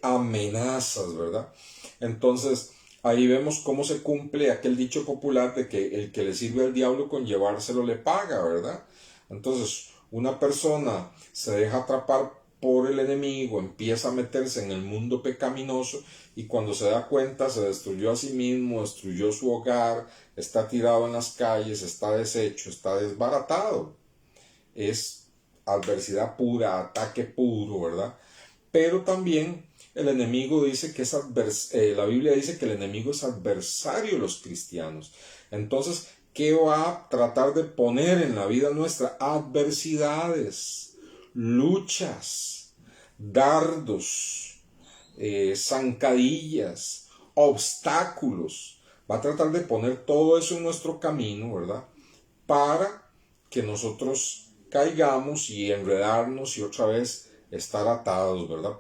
Amenazas, ¿verdad? Entonces, ahí vemos cómo se cumple aquel dicho popular de que el que le sirve al diablo con llevárselo le paga, ¿verdad? Entonces, una persona se deja atrapar por el enemigo, empieza a meterse en el mundo pecaminoso y cuando se da cuenta se destruyó a sí mismo, destruyó su hogar, está tirado en las calles, está deshecho, está desbaratado. Es adversidad pura, ataque puro, ¿verdad? Pero también el enemigo dice que la Biblia dice que el enemigo es adversario de los cristianos. Entonces, ¿qué va a tratar de poner en la vida nuestra? Adversidades, luchas, dardos, zancadillas, obstáculos. Va a tratar de poner todo eso en nuestro camino, ¿verdad? Para que nosotros caigamos y enredarnos y otra vez estar atados, ¿verdad?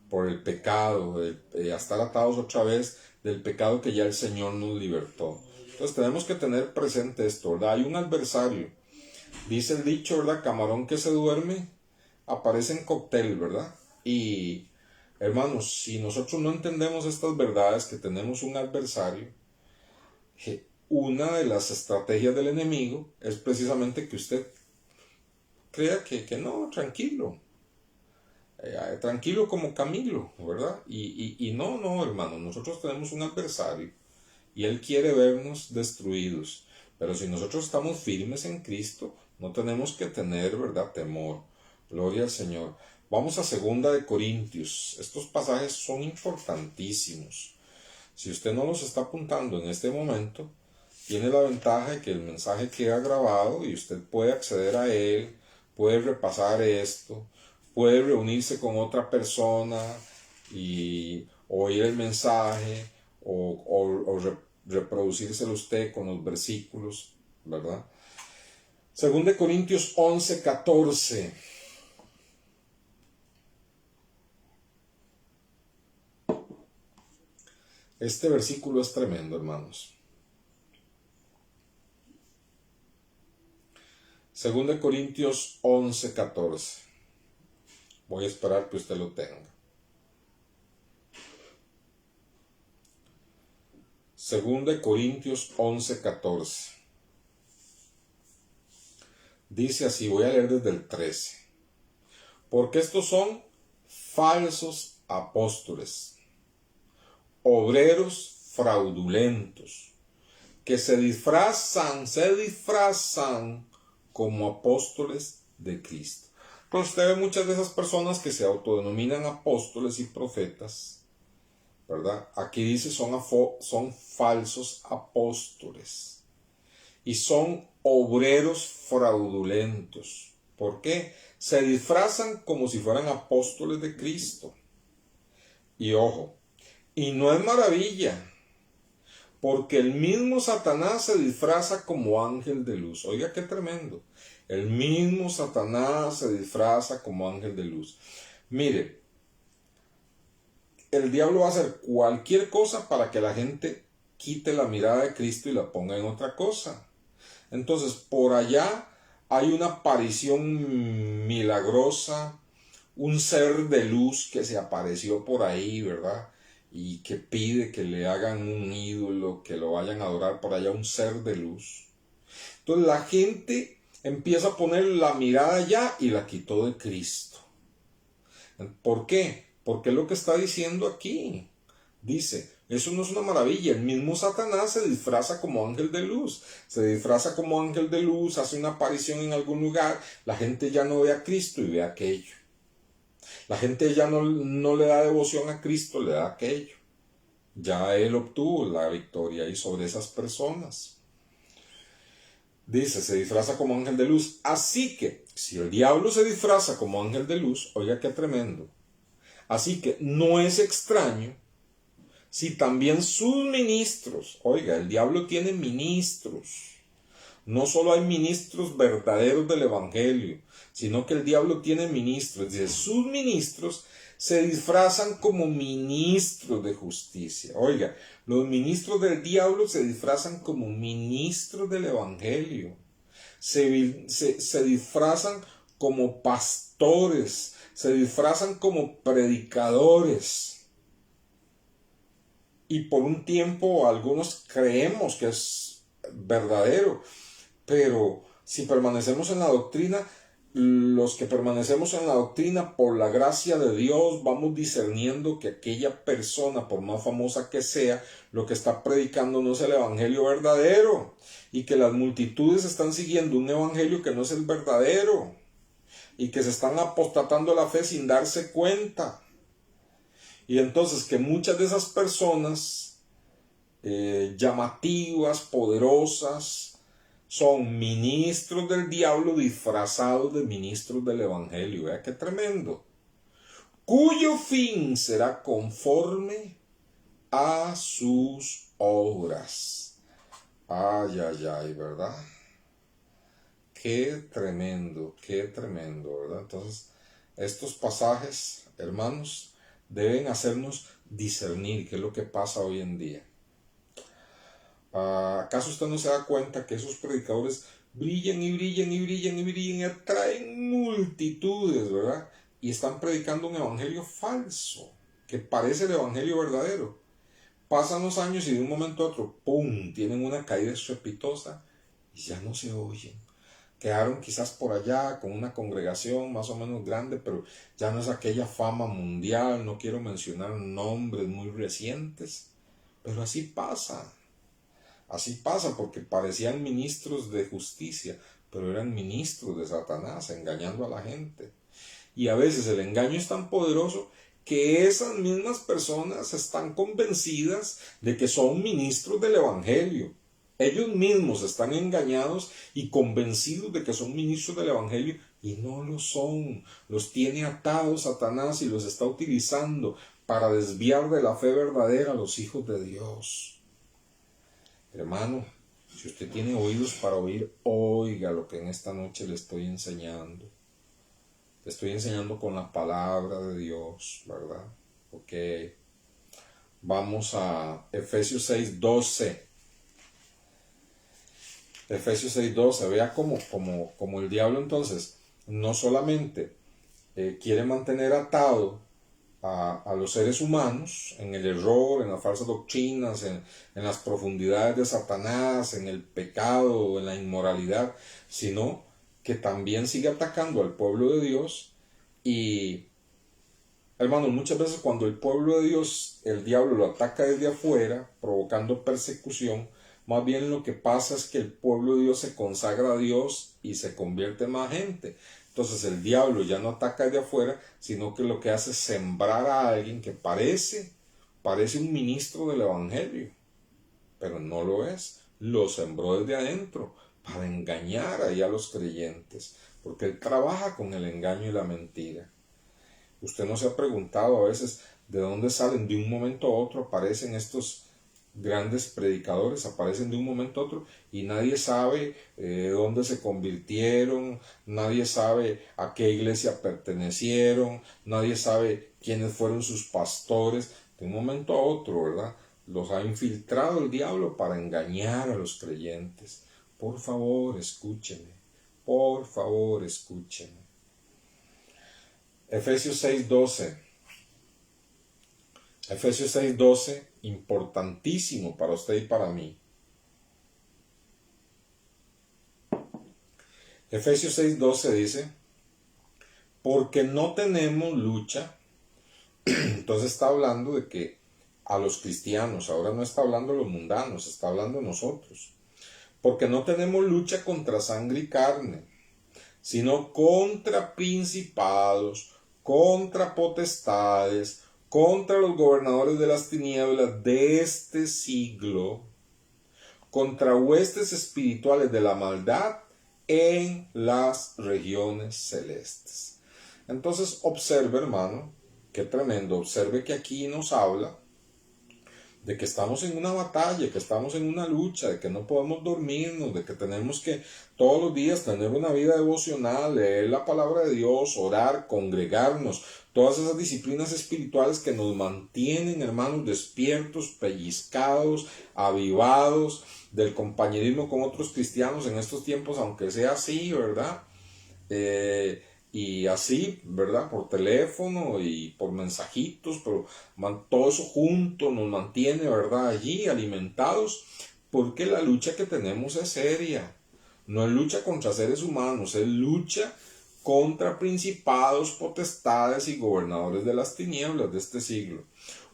Por el pecado, a estar atados otra vez del pecado que ya el Señor nos libertó. Entonces tenemos que tener presente esto, ¿verdad? Hay un adversario. Dice el dicho, ¿verdad? Camarón que se duerme aparece en cóctel, ¿verdad? Y hermanos, si nosotros no entendemos estas verdades, que tenemos un adversario, una de las estrategias del enemigo es precisamente que usted crea que no, tranquilo, tranquilo como Camilo, ¿verdad? Y no, hermano, nosotros tenemos un adversario y él quiere vernos destruidos. Pero si nosotros estamos firmes en Cristo, no tenemos que tener, ¿verdad?, temor. Gloria al Señor. Vamos a 2 Corintios. Estos pasajes son importantísimos. Si usted no los está apuntando en este momento, tiene la ventaja de que el mensaje queda grabado y usted puede acceder a él, puede repasar esto, puede reunirse con otra persona y oír el mensaje o reproducírselo usted con los versículos, ¿verdad? 2 Corintios 11:14. Este versículo es tremendo, hermanos. 2 Corintios 11:14. Voy a esperar que usted lo tenga. 2 Corintios 11:14. Dice así, voy a leer desde el 13. Porque estos son falsos apóstoles, obreros fraudulentos, que se disfrazan como apóstoles de Cristo. Entonces usted ve muchas de esas personas que se autodenominan apóstoles y profetas, ¿verdad? Aquí dice son falsos apóstoles y son obreros fraudulentos. ¿Por qué? Se disfrazan como si fueran apóstoles de Cristo. Y ojo, y no es maravilla, porque el mismo Satanás se disfraza como ángel de luz. Oiga qué tremendo. El mismo Satanás se disfraza como ángel de luz. Mire, el diablo va a hacer cualquier cosa para que la gente quite la mirada de Cristo y la ponga en otra cosa. Entonces, por allá hay una aparición milagrosa, un ser de luz que se apareció por ahí, ¿verdad? Y que pide que le hagan un ídolo, que lo vayan a adorar por allá, un ser de luz. Entonces la gente empieza a poner la mirada allá y la quitó de Cristo. ¿Por qué? Porque es lo que está diciendo aquí. Dice, eso no es una maravilla, el mismo Satanás se disfraza como ángel de luz, se disfraza como ángel de luz, hace una aparición en algún lugar, la gente ya no ve a Cristo y ve aquello. La gente ya no le da devoción a Cristo, le da aquello. Ya él obtuvo la victoria y sobre esas personas. Dice, se disfraza como ángel de luz. Así que, si el diablo se disfraza como ángel de luz, oiga qué tremendo. Así que no es extraño si también sus ministros, oiga, el diablo tiene ministros. No solo hay ministros verdaderos del evangelio, sino que el diablo tiene ministros. Dice, sus ministros se disfrazan como ministros de justicia. Oiga, los ministros del diablo se disfrazan como ministros del evangelio. Se disfrazan como pastores, se disfrazan como predicadores. Y por un tiempo algunos creemos que es verdadero, pero si permanecemos en la doctrina, los que permanecemos en la doctrina por la gracia de Dios vamos discerniendo que aquella persona, por más famosa que sea, lo que está predicando no es el evangelio verdadero y que las multitudes están siguiendo un evangelio que no es el verdadero y que se están apostatando la fe sin darse cuenta. Y entonces que muchas de esas personas llamativas, poderosas, son ministros del diablo disfrazados de ministros del evangelio. Vea qué tremendo. Cuyo fin será conforme a sus obras. Ay, ¿verdad? Qué tremendo, ¿verdad? Entonces, estos pasajes, hermanos, deben hacernos discernir qué es lo que pasa hoy en día. ¿Acaso usted no se da cuenta que esos predicadores brillan y brillan y brillan y brillan y atraen multitudes, ¿verdad? Y están predicando un evangelio falso, que parece el evangelio verdadero. Pasan los años y de un momento a otro, ¡pum!, tienen una caída estrepitosa y ya no se oyen. Quedaron quizás por allá con una congregación más o menos grande, pero ya no es aquella fama mundial, no quiero mencionar nombres muy recientes, pero así pasa. Así pasa porque parecían ministros de justicia, pero eran ministros de Satanás, engañando a la gente. Y a veces el engaño es tan poderoso que esas mismas personas están convencidas de que son ministros del Evangelio. Ellos mismos están engañados y convencidos de que son ministros del Evangelio y no lo son. Los tiene atados Satanás y los está utilizando para desviar de la fe verdadera a los hijos de Dios. Hermano, si usted tiene oídos para oír, oiga lo que en esta noche le estoy enseñando. Le estoy enseñando con la palabra de Dios, ¿verdad? Ok. Vamos a Efesios 6:12. Efesios 6:12. Vea como el diablo entonces no solamente quiere mantener atado a los seres humanos en el error, en las falsas doctrinas, en las profundidades de Satanás, en el pecado, en la inmoralidad, sino que también sigue atacando al pueblo de Dios. Y, hermanos, muchas veces cuando el pueblo de Dios, el diablo lo ataca desde afuera, provocando persecución, más bien lo que pasa es que el pueblo de Dios se consagra a Dios y se convierte en más gente. Entonces el diablo ya no ataca de afuera, sino que lo que hace es sembrar a alguien que parece un ministro del Evangelio, pero no lo es. Lo sembró desde adentro para engañar ahí a los creyentes, porque él trabaja con el engaño y la mentira. Usted no se ha preguntado a veces de dónde salen, de un momento a otro aparecen estos grandes predicadores, aparecen de un momento a otro y nadie sabe dónde se convirtieron, nadie sabe a qué iglesia pertenecieron, nadie sabe quiénes fueron sus pastores. De un momento a otro, ¿verdad?, los ha infiltrado el diablo para engañar a los creyentes. Por favor, escúcheme. Por favor, escúcheme. Efesios 6:12. Efesios 6:12, importantísimo para usted y para mí. Efesios 6:12 dice, porque no tenemos lucha. Entonces está hablando de que a los cristianos, ahora no está hablando de los mundanos, está hablando de nosotros. Porque no tenemos lucha contra sangre y carne, sino contra principados, contra potestades, contra los gobernadores de las tinieblas de este siglo, contra huestes espirituales de la maldad en las regiones celestes. Entonces observe, hermano, qué tremendo, observe que aquí nos habla de que estamos en una batalla, que estamos en una lucha, de que no podemos dormirnos, de que tenemos que todos los días tener una vida devocional, leer la palabra de Dios, orar, congregarnos, todas esas disciplinas espirituales que nos mantienen, hermanos, despiertos, pellizcados, avivados, del compañerismo con otros cristianos en estos tiempos, aunque sea así, ¿verdad? Y así, ¿verdad?, por teléfono y por mensajitos, pero todo eso junto nos mantiene, ¿verdad?, allí alimentados, porque la lucha que tenemos es seria. No es lucha contra seres humanos, es lucha contra principados, potestades y gobernadores de las tinieblas de este siglo.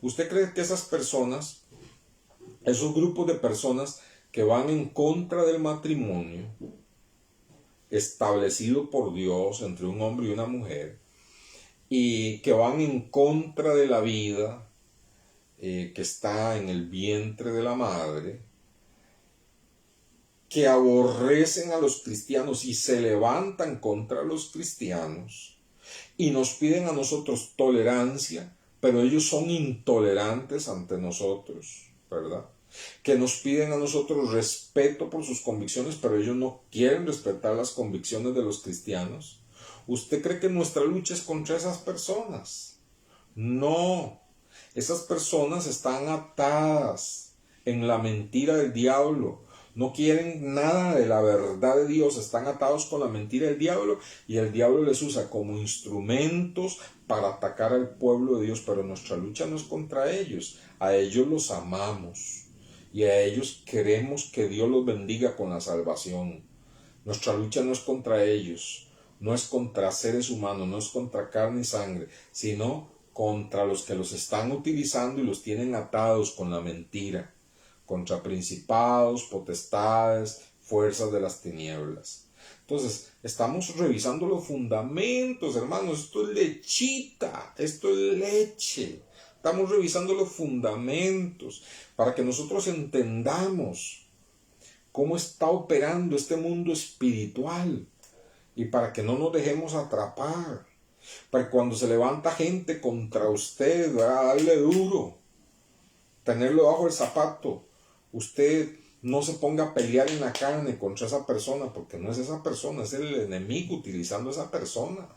¿Usted cree que esas personas, esos grupos de personas que van en contra del matrimonio establecido por Dios entre un hombre y una mujer, y que van en contra de la vida que está en el vientre de la madre, que aborrecen a los cristianos y se levantan contra los cristianos y nos piden a nosotros tolerancia, pero ellos son intolerantes ante nosotros, ¿verdad? Que nos piden a nosotros respeto por sus convicciones, pero ellos no quieren respetar las convicciones de los cristianos? ¿Usted cree que nuestra lucha es contra esas personas? No, esas personas están atadas en la mentira del diablo. No quieren nada de la verdad de Dios, están atados con la mentira del diablo y el diablo les usa como instrumentos para atacar al pueblo de Dios, pero nuestra lucha no es contra ellos, a ellos los amamos y a ellos queremos que Dios los bendiga con la salvación. Nuestra lucha no es contra ellos, no es contra seres humanos, no es contra carne y sangre, sino contra los que los están utilizando y los tienen atados con la mentira, contra principados, potestades, fuerzas de las tinieblas. Entonces, estamos revisando los fundamentos, hermanos. Esto es lechita, esto es leche. Estamos revisando los fundamentos para que nosotros entendamos cómo está operando este mundo espiritual y para que no nos dejemos atrapar. Para que cuando se levanta gente contra usted, darle duro, tenerlo bajo el zapato, usted no se ponga a pelear en la carne contra esa persona, porque no es esa persona, es el enemigo utilizando a esa persona.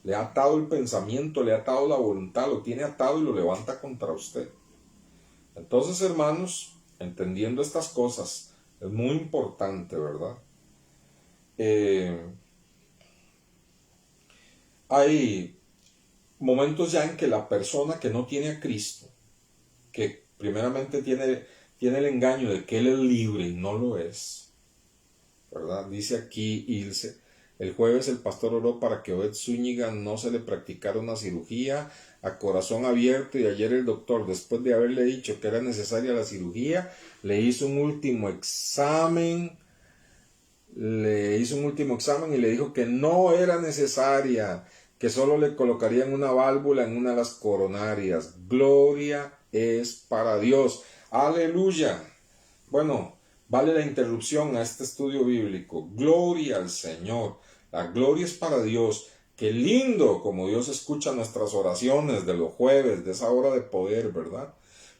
Le ha atado el pensamiento, le ha atado la voluntad, lo tiene atado y lo levanta contra usted. Entonces, hermanos, entendiendo estas cosas, es muy importante, ¿verdad? Hay momentos ya en que la persona que no tiene a Cristo, que primeramente tiene el engaño de que Él es libre y no lo es, ¿verdad? Dice aquí Ilse, el jueves el pastor oró para que Obed Zúñiga no se le practicara una cirugía a corazón abierto y ayer el doctor, después de haberle dicho que era necesaria la cirugía, le hizo un último examen y le dijo que no era necesaria, que solo le colocarían una válvula en una de las coronarias. Gloria es para Dios. Aleluya. Bueno, vale la interrupción a este estudio bíblico. Gloria al Señor. La gloria es para Dios. Qué lindo como Dios escucha nuestras oraciones de los jueves, de esa hora de poder, ¿verdad?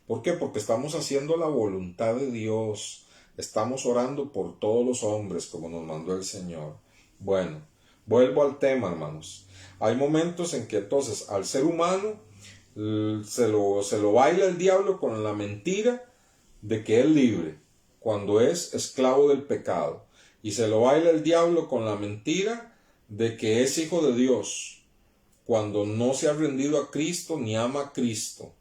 ¿Por qué? Porque estamos haciendo la voluntad de Dios. Estamos orando por todos los hombres como nos mandó el Señor. Bueno, vuelvo al tema, hermanos. Hay momentos en que entonces al ser humano se lo baila el diablo con la mentira de que es libre, cuando es esclavo del pecado. Y se lo baila el diablo con la mentira de que es hijo de Dios, cuando no se ha rendido a Cristo ni ama a Cristo.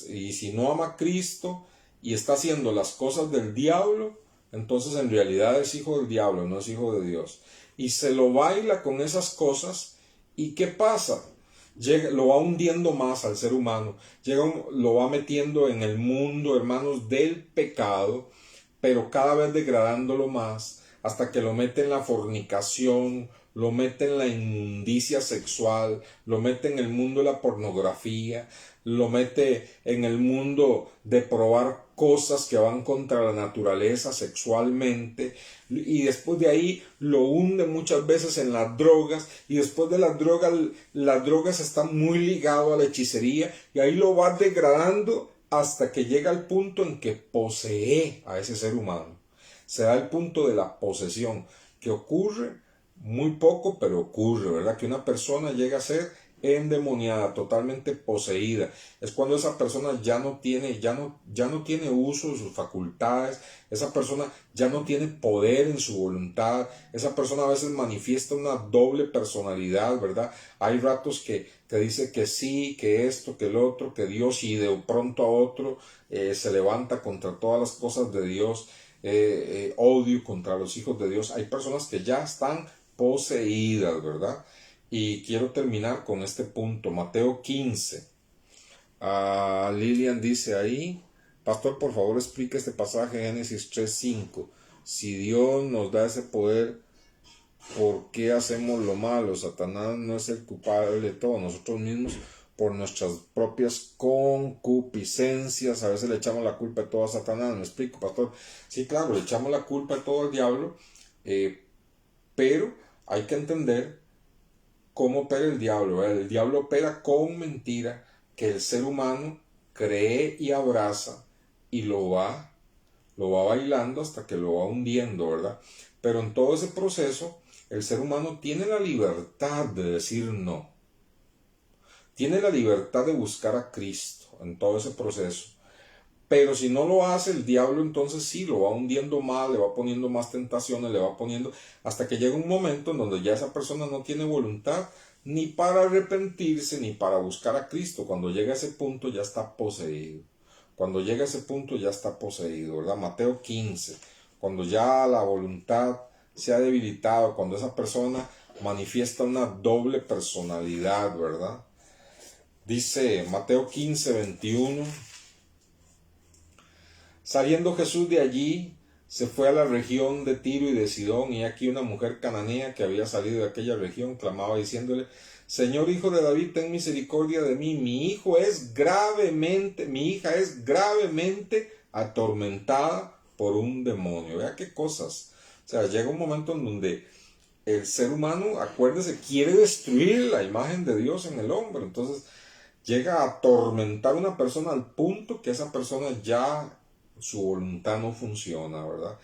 Y si no ama a Cristo y está haciendo las cosas del diablo, entonces en realidad es hijo del diablo, no es hijo de Dios. Y se lo baila con esas cosas. ¿Y qué pasa? Lo va hundiendo más al ser humano, lo va metiendo en el mundo, hermanos, del pecado, pero cada vez degradándolo más, hasta que lo mete en la fornicación, lo mete en la inmundicia sexual, lo mete en el mundo de la pornografía, lo mete en el mundo de probar cosas que van contra la naturaleza sexualmente, y después de ahí lo hunde muchas veces en las drogas, y después de las drogas están muy ligadas a la hechicería, y ahí lo va degradando hasta que llega al punto en que posee a ese ser humano. Se da el punto de la posesión, que ocurre muy poco, pero ocurre, ¿verdad? Que una persona llega a ser endemoniada, totalmente poseída. Es cuando esa persona ya no tiene uso de sus facultades, esa persona ya no tiene poder en su voluntad, esa persona a veces manifiesta una doble personalidad, ¿verdad? Hay ratos que dice que sí, que esto, que el otro, que Dios, y de pronto a otro se levanta contra todas las cosas de Dios, odio contra los hijos de Dios. Hay personas que ya están poseídas, ¿verdad? Y quiero terminar con este punto, Mateo 15. Lilian dice ahí, pastor, por favor explique este pasaje, Génesis 3:5. Si Dios nos da ese poder, ¿por qué hacemos lo malo? Satanás no es el culpable de todo, nosotros mismos por nuestras propias concupiscencias a veces le echamos la culpa de todo a Satanás. ¿Me explico, pastor? Sí, claro, le echamos la culpa de todo al diablo, pero hay que entender cómo opera el diablo, ¿verdad? El diablo opera con mentira que el ser humano cree y abraza y lo va bailando hasta que lo va hundiendo, ¿verdad? Pero en todo ese proceso, el ser humano tiene la libertad de decir no. Tiene la libertad de buscar a Cristo en todo ese proceso. Pero si no lo hace, el diablo entonces sí lo va hundiendo más, le va poniendo más tentaciones, le va poniendo, hasta que llega un momento en donde ya esa persona no tiene voluntad ni para arrepentirse, ni para buscar a Cristo. Cuando llega a ese punto ya está poseído. Cuando llega a ese punto ya está poseído, ¿verdad? Mateo 15, cuando ya la voluntad se ha debilitado, cuando esa persona manifiesta una doble personalidad, ¿verdad? Dice Mateo 15, 21. Saliendo Jesús de allí, se fue a la región de Tiro y de Sidón, y aquí una mujer cananea que había salido de aquella región clamaba diciéndole: Señor, hijo de David, ten misericordia de mí, mi hija es gravemente atormentada por un demonio. Vea qué cosas. O sea, llega un momento en donde el ser humano, acuérdese, quiere destruir la imagen de Dios en el hombre. Entonces llega a atormentar a una persona al punto que esa persona ya su voluntad no funciona, ¿verdad?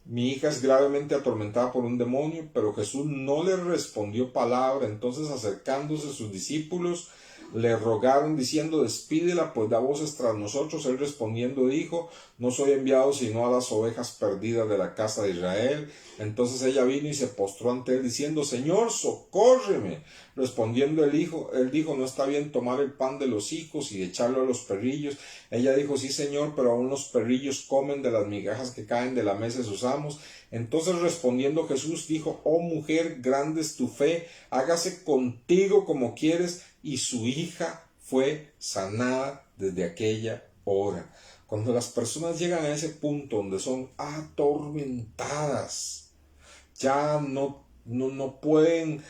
Mi hija es gravemente atormentada por un demonio, pero Jesús no le respondió palabra. Entonces, acercándose a sus discípulos, le rogaron diciendo: despídela, pues da voces tras nosotros. Él respondiendo dijo: no soy enviado sino a las ovejas perdidas de la casa de Israel. Entonces ella vino y se postró ante él diciendo: Señor, socórreme. Respondiendo él dijo: no está bien tomar el pan de los hijos y echarlo a los perrillos. Ella dijo: sí, Señor, pero aún los perrillos comen de las migajas que caen de la mesa de sus amos. Entonces respondiendo Jesús dijo: oh mujer, grande es tu fe, hágase contigo como quieres. Y su hija fue sanada desde aquella hora. Cuando las personas llegan a ese punto donde son atormentadas, ya no pueden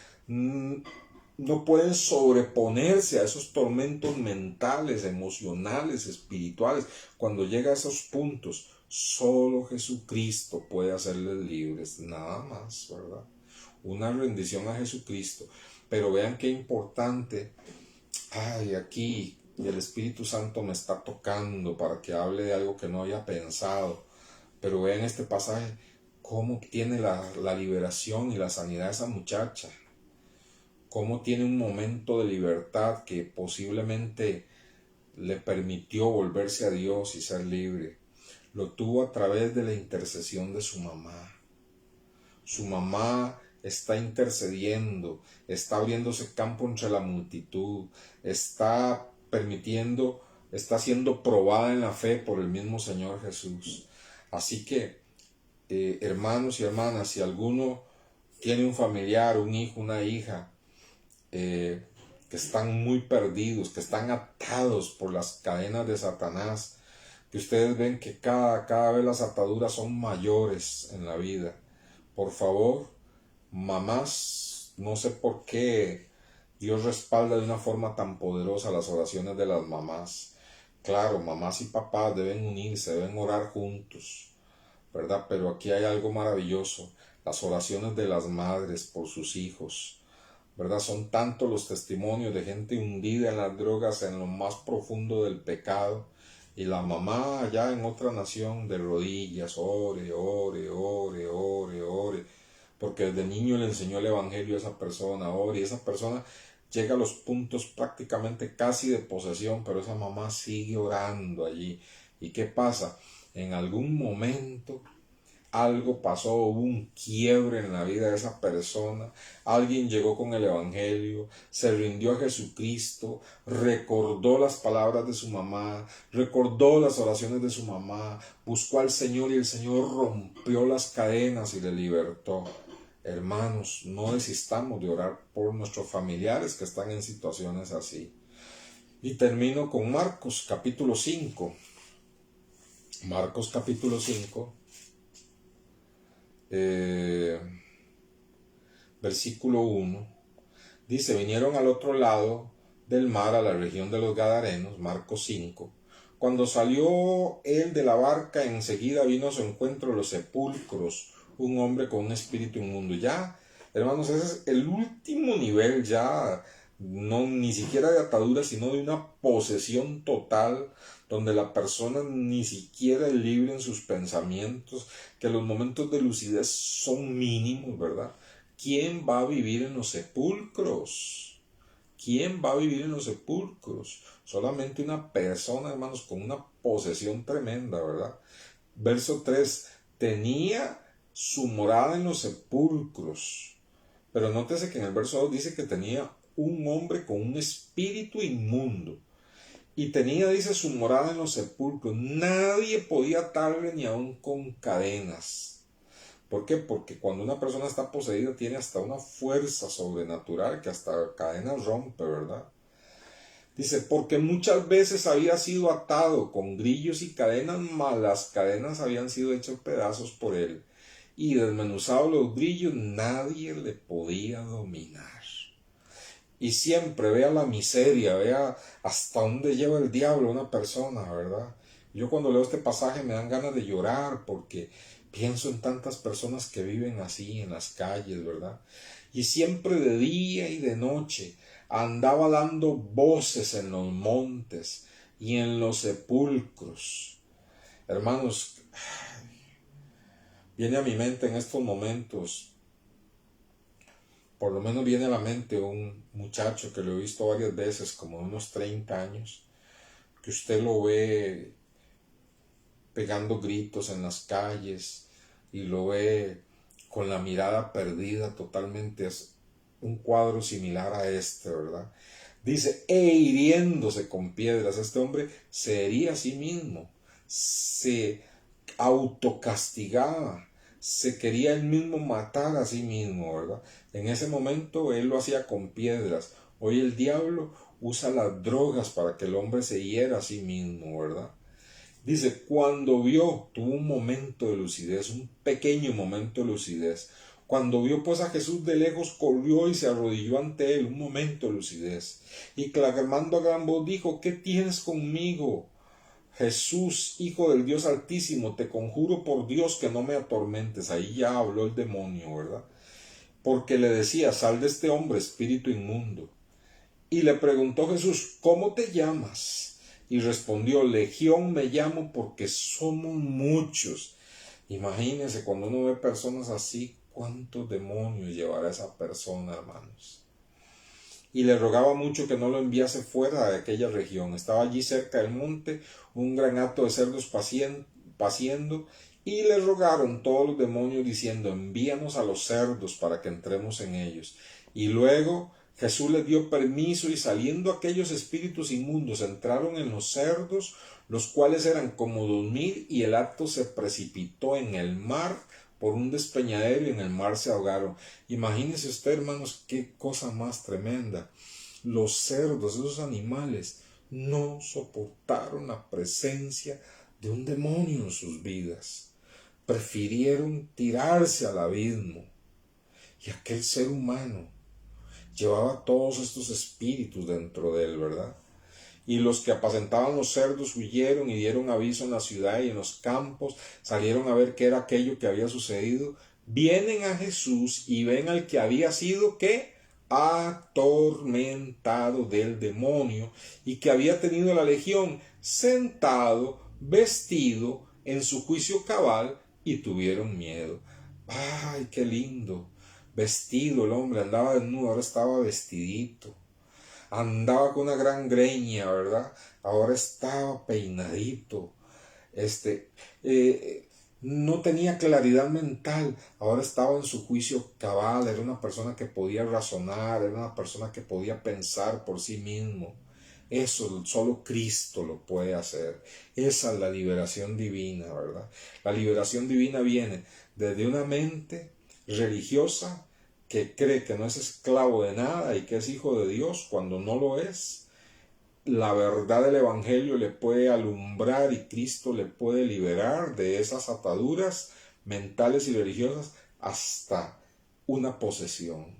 sobreponerse a esos tormentos mentales, emocionales, espirituales. Cuando llega a esos puntos, solo Jesucristo puede hacerles libres, nada más, ¿verdad? Una rendición a Jesucristo. Pero vean qué importante. Aquí el Espíritu Santo me está tocando para que hable de algo que no había pensado. Pero vean este pasaje, cómo tiene la liberación y la sanidad de esa muchacha. Cómo tiene un momento de libertad que posiblemente le permitió volverse a Dios y ser libre. Lo tuvo a través de la intercesión de su mamá. Su mamá está intercediendo, está abriéndose campo entre la multitud, está siendo probada en la fe por el mismo Señor Jesús. Así que, hermanos y hermanas, si alguno tiene un familiar, un hijo, una hija, que están muy perdidos, que están atados por las cadenas de Satanás, que ustedes ven que cada vez las ataduras son mayores en la vida, por favor, mamás, no sé por qué Dios respalda de una forma tan poderosa las oraciones de las mamás. Claro, mamás y papás deben unirse, deben orar juntos, ¿verdad? Pero aquí hay algo maravilloso, las oraciones de las madres por sus hijos, ¿verdad? Son tantos los testimonios de gente hundida en las drogas, en lo más profundo del pecado, y la mamá allá en otra nación de rodillas, ore, porque desde niño le enseñó el evangelio a esa persona, ore, y esa persona llega a los puntos prácticamente casi de posesión, pero esa mamá sigue orando allí. ¿Y qué pasa? En algún momento algo pasó, hubo un quiebre en la vida de esa persona, alguien llegó con el evangelio, se rindió a Jesucristo, recordó las palabras de su mamá, recordó las oraciones de su mamá, buscó al Señor y el Señor rompió las cadenas y le libertó. Hermanos, no desistamos de orar por nuestros familiares que están en situaciones así. Y termino con Marcos capítulo 5. Marcos capítulo 5. Versículo 1, dice: vinieron al otro lado del mar, a la región de los Gadarenos. Marcos 5. Cuando salió él de la barca, enseguida vino a su encuentro los sepulcros un hombre con un espíritu inmundo. Ya, hermanos, ese es el último nivel ya no ni siquiera de atadura, sino de una posesión total, donde la persona ni siquiera es libre en sus pensamientos, que los momentos de lucidez son mínimos, ¿verdad? ¿Quién va a vivir en los sepulcros? ¿Quién va a vivir en los sepulcros? Solamente una persona, hermanos, con una posesión tremenda, ¿verdad? Verso 3, tenía su morada en los sepulcros. Pero nótese que en el verso 2 dice que tenía un hombre con un espíritu inmundo. Y tenía, dice, su morada en los sepulcros. Nadie podía atarle ni aun con cadenas. ¿Por qué? Porque cuando una persona está poseída tiene hasta una fuerza sobrenatural que hasta cadenas rompe, ¿verdad? Dice, porque muchas veces había sido atado con grillos y cadenas, mas las cadenas habían sido hechas pedazos por él. Y desmenuzado los grillos, nadie le podía dominar. Y siempre vea la miseria, vea hasta dónde lleva el diablo a una persona, ¿verdad? Yo cuando leo este pasaje me dan ganas de llorar porque pienso en tantas personas que viven así en las calles, ¿verdad? Y siempre de día y de noche andaba dando voces en los montes y en los sepulcros. Hermanos, viene a mi mente en estos momentos, por lo menos viene a la mente un muchacho que lo he visto varias veces, como de unos 30 años, que usted lo ve pegando gritos en las calles y lo ve con la mirada perdida totalmente. Es un cuadro similar a este, ¿verdad? Dice, hiriéndose con piedras. Este hombre se hería a sí mismo, se autocastigaba, se quería él mismo matar a sí mismo, ¿verdad? En ese momento él lo hacía con piedras. Hoy el diablo usa las drogas para que el hombre se hiera a sí mismo, ¿verdad? Dice, cuando vio, tuvo un momento de lucidez, un pequeño momento de lucidez. Cuando vio pues a Jesús de lejos, corrió y se arrodilló ante él, un momento de lucidez. Y clamando a gran voz dijo, ¿qué tienes conmigo? Jesús, Hijo del Dios Altísimo, te conjuro por Dios que no me atormentes. Ahí ya habló el demonio, ¿verdad? Porque le decía, sal de este hombre, espíritu inmundo. Y le preguntó Jesús, ¿cómo te llamas? Y respondió, Legión me llamo porque somos muchos. Imagínense cuando uno ve personas así, cuántos demonios llevará esa persona, hermanos. Y le rogaba mucho que no lo enviase fuera de aquella región. Estaba allí cerca del monte un gran hato de cerdos paciendo, y le rogaron todos los demonios diciendo, envíanos a los cerdos para que entremos en ellos. Y luego Jesús les dio permiso y saliendo aquellos espíritus inmundos entraron en los cerdos, los cuales eran como 2000, y el hato se precipitó en el mar por un despeñadero y en el mar se ahogaron. Imagínese usted, hermanos, qué cosa más tremenda. Los cerdos, esos animales, no soportaron la presencia de un demonio en sus vidas. Prefirieron tirarse al abismo. Y aquel ser humano llevaba todos estos espíritus dentro de él, ¿verdad? Y los que apacentaban los cerdos huyeron y dieron aviso en la ciudad y en los campos, salieron a ver qué era aquello que había sucedido. Vienen a Jesús y ven al que había sido, ¿qué? Atormentado del demonio y que había tenido la legión, sentado, vestido, en su juicio cabal, y tuvieron miedo. ¡Ay, qué lindo! Vestido el hombre, andaba desnudo, ahora estaba vestidito. Andaba con una gran greña, ¿verdad? Ahora estaba peinadito. No tenía claridad mental, ahora estaba en su juicio cabal, era una persona que podía razonar, era una persona que podía pensar por sí mismo. Eso solo Cristo lo puede hacer. Esa es la liberación divina, ¿verdad? La liberación divina viene desde una mente religiosa que cree que no es esclavo de nada y que es hijo de Dios cuando no lo es. La verdad del Evangelio le puede alumbrar y Cristo le puede liberar de esas ataduras mentales y religiosas hasta una posesión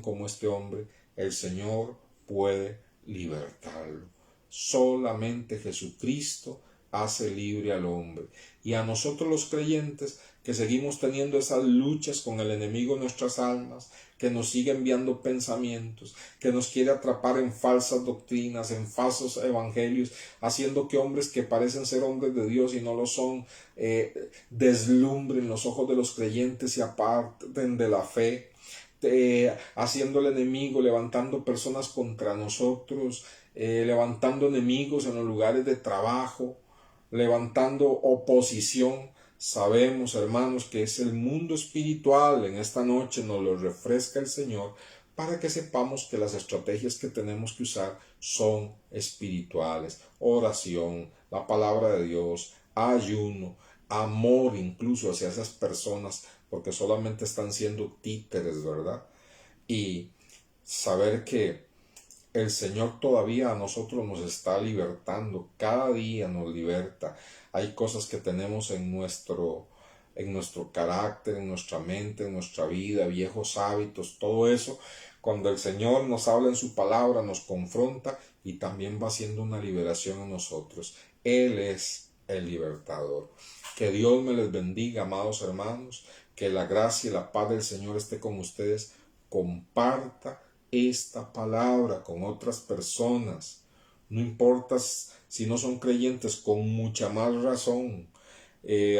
como este hombre. El Señor puede libertarlo. Solamente Jesucristo hace libre al hombre. Y a nosotros los creyentes, que seguimos teniendo esas luchas con el enemigo de nuestras almas, que nos sigue enviando pensamientos, que nos quiere atrapar en falsas doctrinas, en falsos evangelios, haciendo que hombres que parecen ser hombres de Dios y no lo son, deslumbren los ojos de los creyentes y aparten de la fe, haciendo el enemigo, levantando personas contra nosotros, levantando enemigos en los lugares de trabajo, levantando oposición. Sabemos, hermanos, que es el mundo espiritual. En esta noche nos lo refresca el Señor para que sepamos que las estrategias que tenemos que usar son espirituales. Oración, la palabra de Dios, ayuno, amor incluso hacia esas personas, porque solamente están siendo títeres, ¿verdad? Y saber que el Señor todavía a nosotros nos está libertando, cada día nos liberta. Hay cosas que tenemos en nuestro carácter, en nuestra mente, en nuestra vida, viejos hábitos, todo eso. Cuando el Señor nos habla en su palabra, nos confronta y también va haciendo una liberación en nosotros. Él es el libertador. Que Dios me les bendiga, amados hermanos, que la gracia y la paz del Señor esté con ustedes. Comparta esta palabra con otras personas, no importa si no son creyentes, con mucha más razón.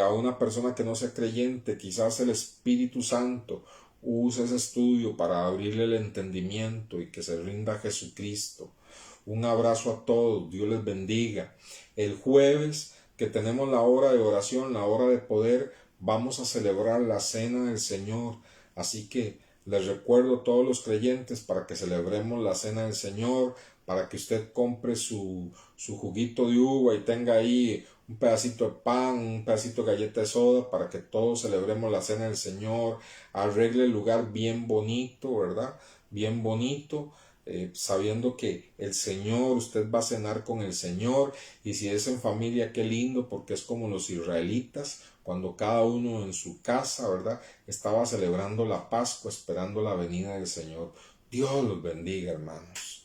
A una persona que no sea creyente, quizás el Espíritu Santo use ese estudio para abrirle el entendimiento y que se rinda a Jesucristo. Un abrazo a todos, Dios les bendiga. El jueves que tenemos la hora de oración, la hora de poder, vamos a celebrar la cena del Señor, así que les recuerdo a todos los creyentes para que celebremos la cena del Señor, para que usted compre su juguito de uva y tenga ahí un pedacito de pan, un pedacito de galleta de soda, para que todos celebremos la cena del Señor. Arregle el lugar bien bonito, ¿verdad? Bien bonito, sabiendo que el Señor, usted va a cenar con el Señor, y si es en familia, qué lindo, porque es como los israelitas, cuando cada uno en su casa, ¿verdad?, estaba celebrando la Pascua, esperando la venida del Señor. Dios los bendiga, hermanos.